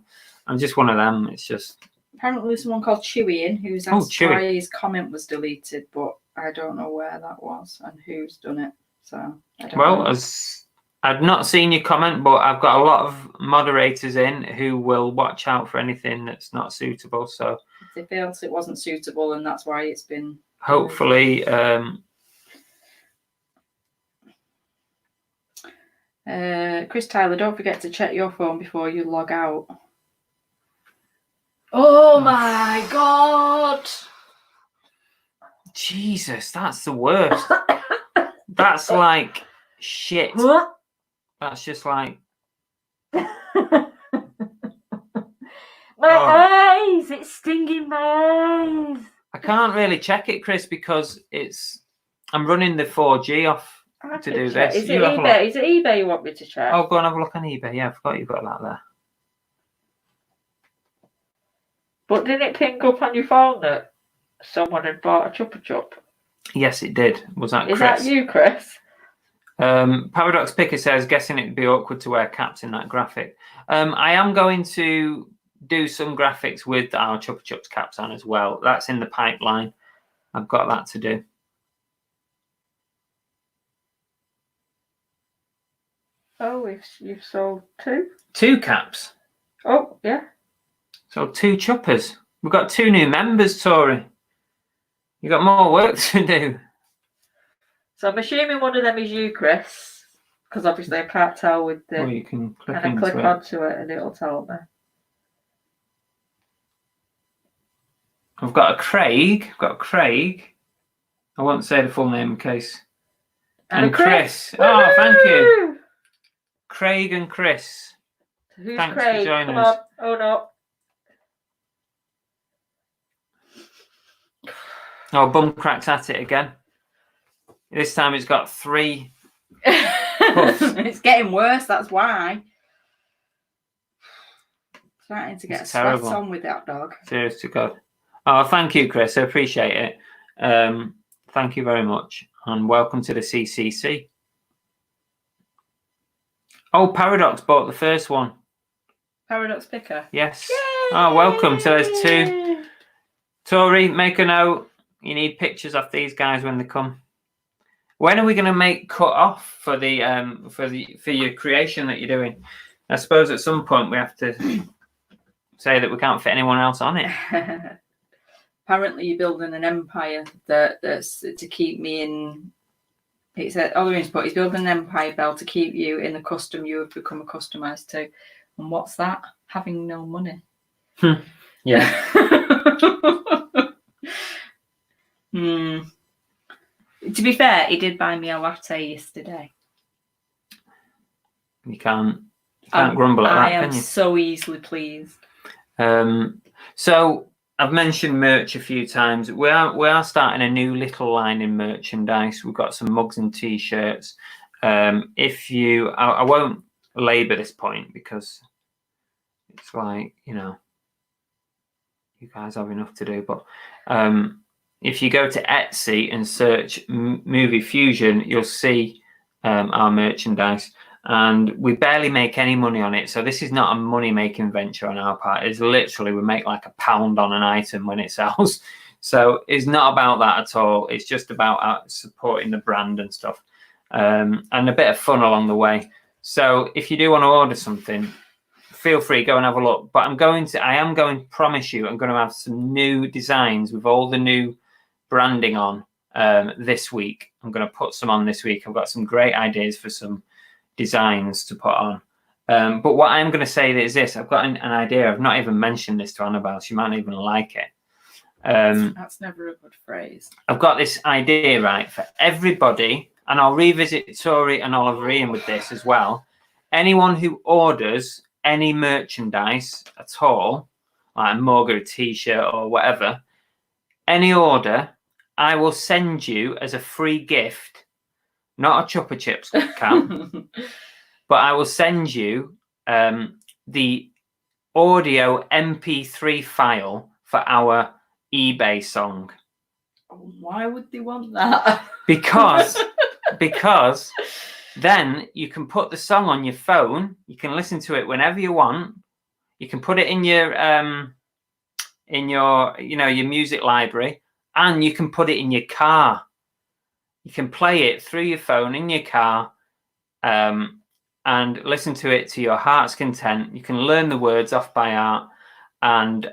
I'm just one of them. It's just... Apparently there's someone called Chewy in who's asked why his comment was deleted, but I don't know where that was and who's done it. So I don't know. As I've not seen your comment, but I've got a lot of moderators in who will watch out for anything that's not suitable. So if they felt it wasn't suitable and that's why it's been... Hopefully... Chris Tyler, don't forget to check your phone before you log out. Oh my God! Jesus, that's the worst. That's like shit. What? That's just like... My eyes! It's stinging my eyes! I can't really check it, Chris, because I'm running the 4G off to do this. Is it eBay? Is it eBay you want me to check? Oh, go and have a look on eBay. Yeah, I forgot you've got that there. But didn't it ping up on your phone that someone had bought a Chupa Chup? Yes, it did. Was that Chris? Is that you, Chris? Paradox Picker says, guessing it'd be awkward to wear caps in that graphic. I am going to do some graphics with our Chupa Chups caps on as well. That's in the pipeline. I've got that to do. Oh, you've sold 2? 2 caps. Oh, yeah. So 2 chuppers. We've got 2 new members, Tori. You got more work to do. So I'm assuming one of them is you, Chris, because obviously I can't tell with the... Well, you can click and I into click it. onto it and it'll tell me. I've got a Craig. I won't say the full name in case. And Chris. Oh, thank you. Craig and Chris. Who's Thanks Craig? for joining Come us. on. Oh, no. Oh, bum cracks at it again. This time it's got 3 puffs. It's getting worse, that's why. Starting to get It's a sweat terrible. on with that dog. Serious to God. Oh, thank you, Chris. I appreciate it. Thank you very much. and welcome to the CCC. Oh, Paradox bought the first one. Paradox Picker. Yes. Yay! Oh, welcome. So there's 2. Tori, make a note. You need pictures of these guys when they come. When are we going to make cut off for your creation that you're doing? I suppose at some point we have to say that we can't fit anyone else on it. Apparently, you're building an empire that's to keep me in. It said Oliver's put he's building an empire, Bell, to keep you in the custom you have become customized to. And what's that? Having no money. Yeah. To be fair, he did buy me a latte yesterday. You can't grumble at that, I am can you? so easily pleased. So I've mentioned merch a few times. We are starting a new little line in merchandise. We've got some mugs and t-shirts. I won't labour this point because it's like, you guys have enough to do. But if you go to Etsy and search Movie Fusion, you'll see our merchandise. And we barely make any money on it. So this is not a money-making venture on our part. It's literally, we make like £1 on an item when it sells. So it's not about that at all. It's just about supporting the brand and stuff. And a bit of fun along the way. So if you do want to order something, feel free, go and have a look. But I am going to promise you, I'm going to have some new designs with all the new branding on this week. I'm going to put some on this week. I've got some great ideas for some designs to put on. But what I'm going to say is this. I've got an idea. I've not even mentioned this to Annabelle. She might not even like it. That's never a good phrase. I've got this idea, right, for everybody, and I'll revisit Tori and Oliver Ian with this as well. Anyone who orders any merchandise at all, like a mug or a t-shirt or whatever, any order, I will send you as a free gift, not a Chupa Chups can, but I will send you the audio MP3 file for our eBay song. Why would they want that? Because then you can put the song on your phone. You can listen to it whenever you want. You can put it in your your music library, and you can put it in your car. You can play it through your phone in your car and listen to it to your heart's content. You can learn the words off by heart. And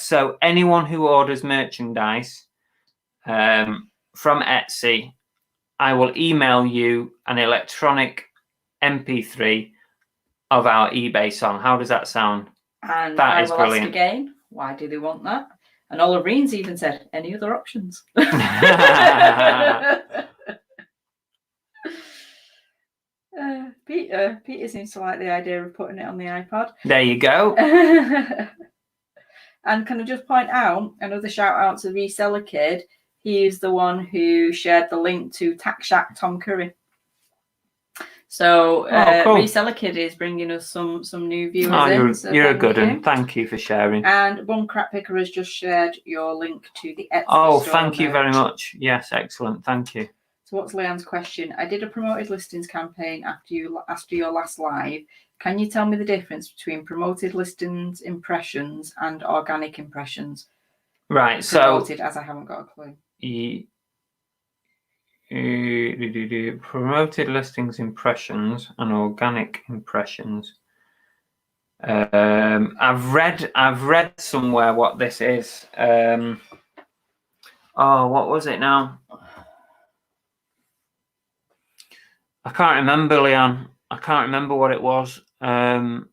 so anyone who orders merchandise from Etsy, I will email you an electronic MP3 of our eBay song. How does that sound? And that is brilliant. Ask again, why do they want that? And Oliver Ian's even said, any other options? Peter seems to like the idea of putting it on the iPod. There you go. And can I just point out, another shout out to Reseller Kid. He is the one who shared the link to Tax Shack Tom Curry. So cool. Reseller Kid is bringing us some new viewers. You're a good one. Thank you for sharing. And Bum Crap Picker has just shared your link to the Etsy store. Thank you very much. Yes, excellent. Thank you. So what's Leanne's question? I did a promoted listings campaign after your last live. Can you tell me the difference between promoted listings impressions and organic impressions? Right. Promoted, as I haven't got a clue. Promoted listings impressions and organic impressions. I've read somewhere what this is. What was it now? I can't remember, Leanne. I can't remember what it was. I'll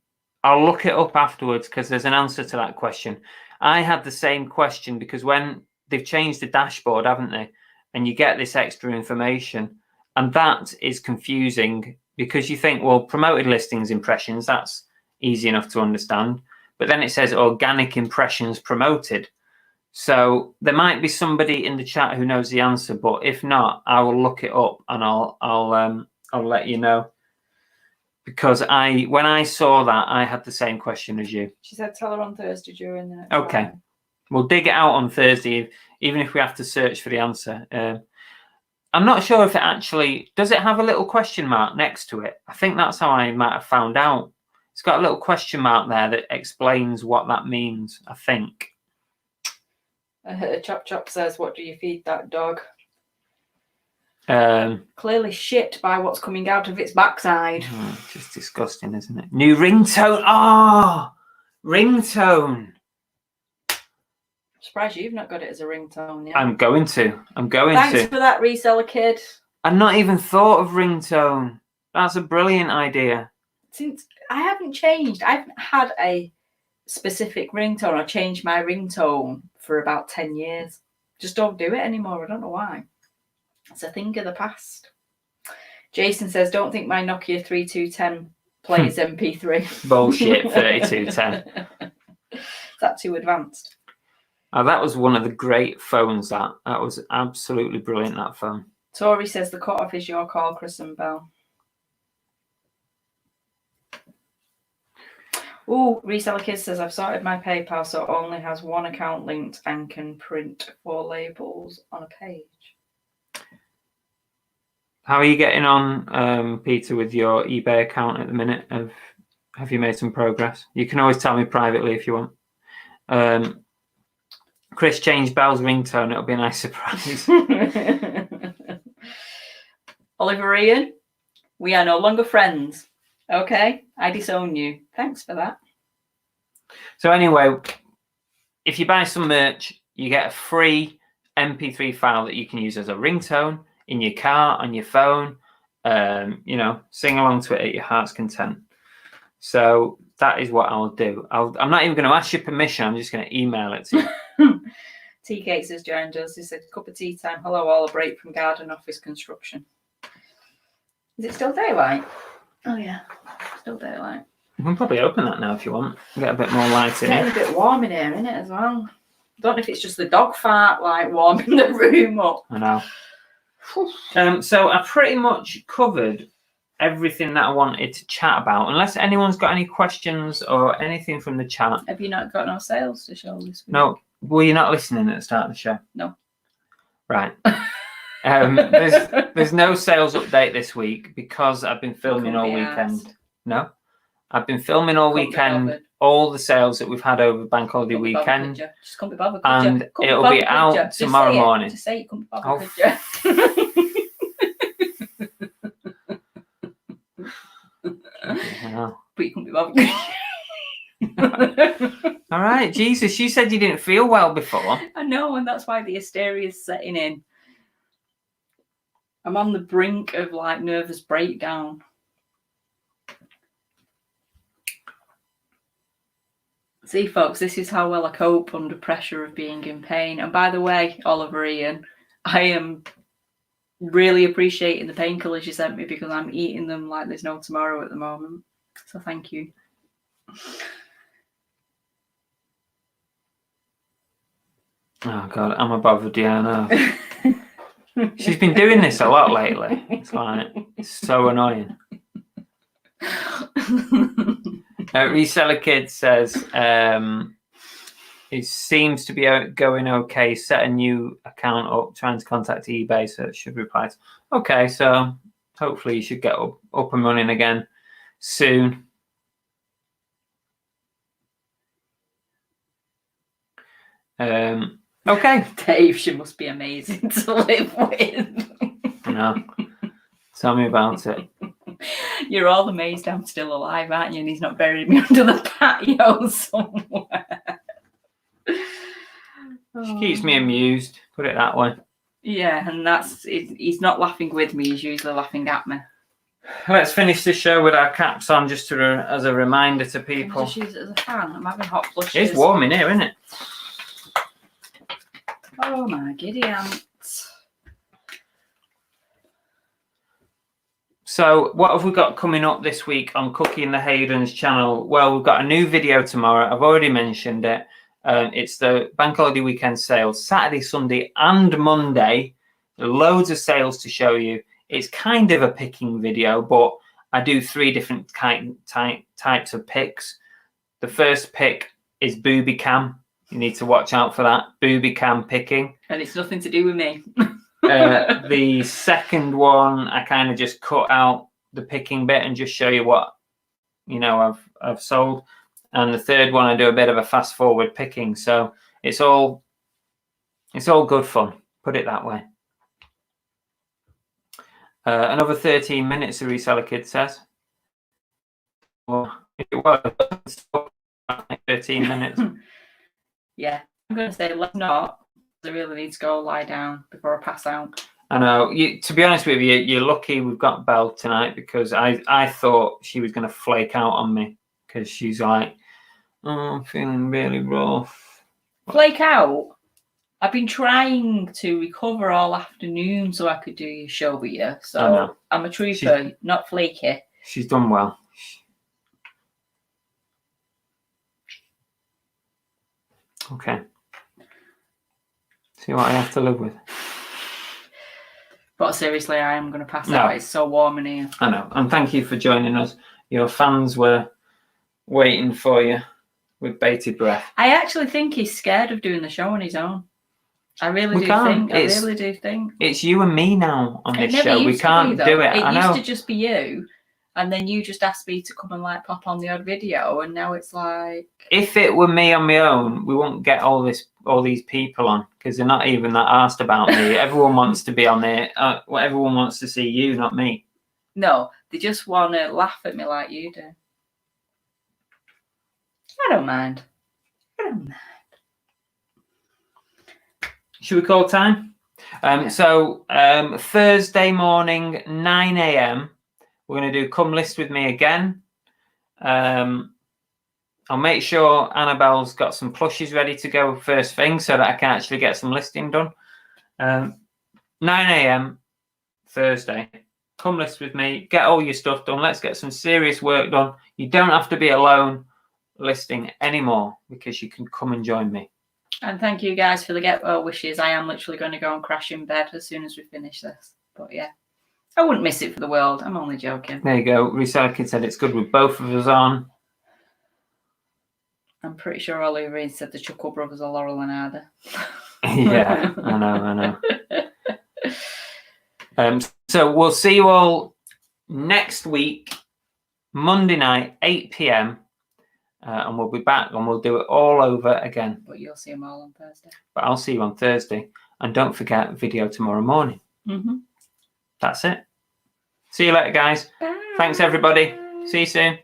look it up afterwards because there's an answer to that question. I had the same question because when they've changed the dashboard, haven't they? And you get this extra information, and that is confusing because you think, well, promoted listings impressions, that's easy enough to understand. But then it says organic impressions promoted. So there might be somebody in the chat who knows the answer, but if not, I will look it up and I'll let you know. Because when I saw that, I had the same question as you. She said, tell her on Thursday during the next Okay. We'll dig it out on Thursday, even if we have to search for the answer. I'm not sure if it actually does. It have a little question mark next to it? I think that's how I might have found out. It's got a little question mark there that explains what that means, I think. Chop Chop says, what do you feed that dog? Um, Clearly shit by what's coming out of its backside. Just disgusting, isn't it? New ringtone. Oh, ringtone. I'm surprised you've not got it as a ringtone yet. I'm going to. Thanks for that, reseller kid. I've not even thought of ringtone. That's a brilliant idea. Since I haven't changed, I haven't had a specific ringtone. I changed my ringtone for about 10 years. Just don't do it anymore. I don't know why. It's a thing of the past. Jason says, don't think my Nokia 3210 plays MP3. Bullshit, 3210. Is that too advanced? Oh, that was one of the great phones. That was absolutely brilliant, that phone. Tori says, the cut-off is your call, Chris and Bell. Ooh, Reseller Kid says, I've sorted my PayPal so it only has one account linked and can print 4 labels on a page. How are you getting on, Peter, with your eBay account at the minute? Have you made some progress? You can always tell me privately if you want. Chris changed Bell's ringtone. It'll be a nice surprise. Oliver Ian, we are no longer friends. Okay, I disown you. Thanks for that. So anyway, if you buy some merch, you get a free MP3 file that you can use as a ringtone in your car, on your phone. Sing along to it at your heart's content. So that is what I'll do. I'm not even going to ask your permission. I'm just going to email it to you. TK says, joined us. He said, cup of tea time. Hello, all. A break from garden office construction. Is it still daylight? Oh, yeah. Still daylight. You can probably open that now if you want. Get a bit more light in Getting it. a bit warm in here, isn't it, as well? Don't know if it's just the dog fart, like, warming the room up. I know. So I pretty much covered everything that I wanted to chat about. Unless anyone's got any questions or anything from the chat. Have you not got no sales to show this week? No. Were you not listening at the start of the show? No. Right. There's no sales update this week because I've been filming all weekend. No, I've been filming all weekend. All the sales that we've had over Bank Holiday weekend, just can't be bothered. and it'll be out tomorrow morning. Just say you can't be bothered. But you can't be bothered. All right, Jesus, you said you didn't feel well before. I know, and that's why the hysteria is setting in. I'm on the brink of like nervous breakdown. See, folks, this is how well I cope under pressure of being in pain. And by the way, Oliver Ian, I am really appreciating the painkillers you sent me because I'm eating them like there's no tomorrow at the moment. So thank you. Oh, God, I'm above the DNO. She's been doing this a lot lately. It's so annoying. Reseller Kid says it seems to be going okay. Set a new account up, trying to contact eBay, so it should reply. Okay, so hopefully you should get up and running again soon. Okay. Dave, she must be amazing to live with. No. Tell me about it. You're all amazed I'm still alive, aren't you? And he's not buried me under the patio somewhere. She keeps me amused, put it that way. Yeah, and he's not laughing with me, he's usually laughing at me. Let's finish the show with our caps on, just as a reminder to people. Just use it as a fan. I'm having hot flushes. It's warm in here, isn't it? Oh my giddy ants. So what have we got coming up this week on Cookie and the Hayden's channel? Well, we've got a new video tomorrow. I've already mentioned it. It's the Bank Holiday weekend sales, Saturday, Sunday and Monday. Loads of sales to show you. It's kind of a picking video, but I do 3 different types of picks. The first pick is booby cam. You need to watch out for that. Booby cam picking. And it's nothing to do with me. The second one, I kind of just cut out the picking bit and just show you what, you know, I've sold. And the third one, I do a bit of a fast forward picking. So it's all good fun. Put it that way. Another 13 minutes, the reseller kid says. Well, if it was 13 minutes. Yeah, I'm going to say let's not. I really need to go lie down before I pass out. I know. To be honest with you, you're lucky we've got Belle tonight, because I thought she was going to flake out on me, because she's like, oh, I'm feeling really rough. Flake out? I've been trying to recover all afternoon so I could do your show with you. So I'm a trooper, not flaky. She's done well. Okay. See what I have to live with. But seriously, I am going to pass out. It's so warm in here. I know. And thank you for joining us. Your fans were waiting for you with bated breath. I actually think he's scared of doing the show on his own. I really do think. It's you and me now on this show. We can't do it. It used to just be you. And then you just asked me to come and like pop on the odd video, and now it's like, if it were me on my own, we wouldn't get all these people on, because they're not even that asked about me. Everyone wants to be on there. Everyone wants to see you, not me. No, they just want to laugh at me like you do. I don't mind. Should we call time? So Thursday morning, 9 a.m. We're going to do Come List With Me again. I'll make sure Annabelle's got some plushies ready to go first thing, so that I can actually get some listing done. 9 a.m. Thursday. Come list with me. Get all your stuff done. Let's get some serious work done. You don't have to be alone listing anymore, because you can come and join me. And thank you guys for the get well wishes. I am literally going to go and crash in bed as soon as we finish this. But yeah. I wouldn't miss it for the world. I'm only joking. There you go. Reseller Kid said it's good with both of us on. I'm pretty sure Ollie Reed said the Chuckle Brothers are Laurel and Hardy. Yeah, I know. So we'll see you all next week, Monday night, 8 p.m. And we'll be back and we'll do it all over again. But you'll see them all on Thursday. But I'll see you on Thursday. And don't forget, video tomorrow morning. Mm-hmm. That's it. See you later, guys. Bye. Thanks, everybody. See you soon.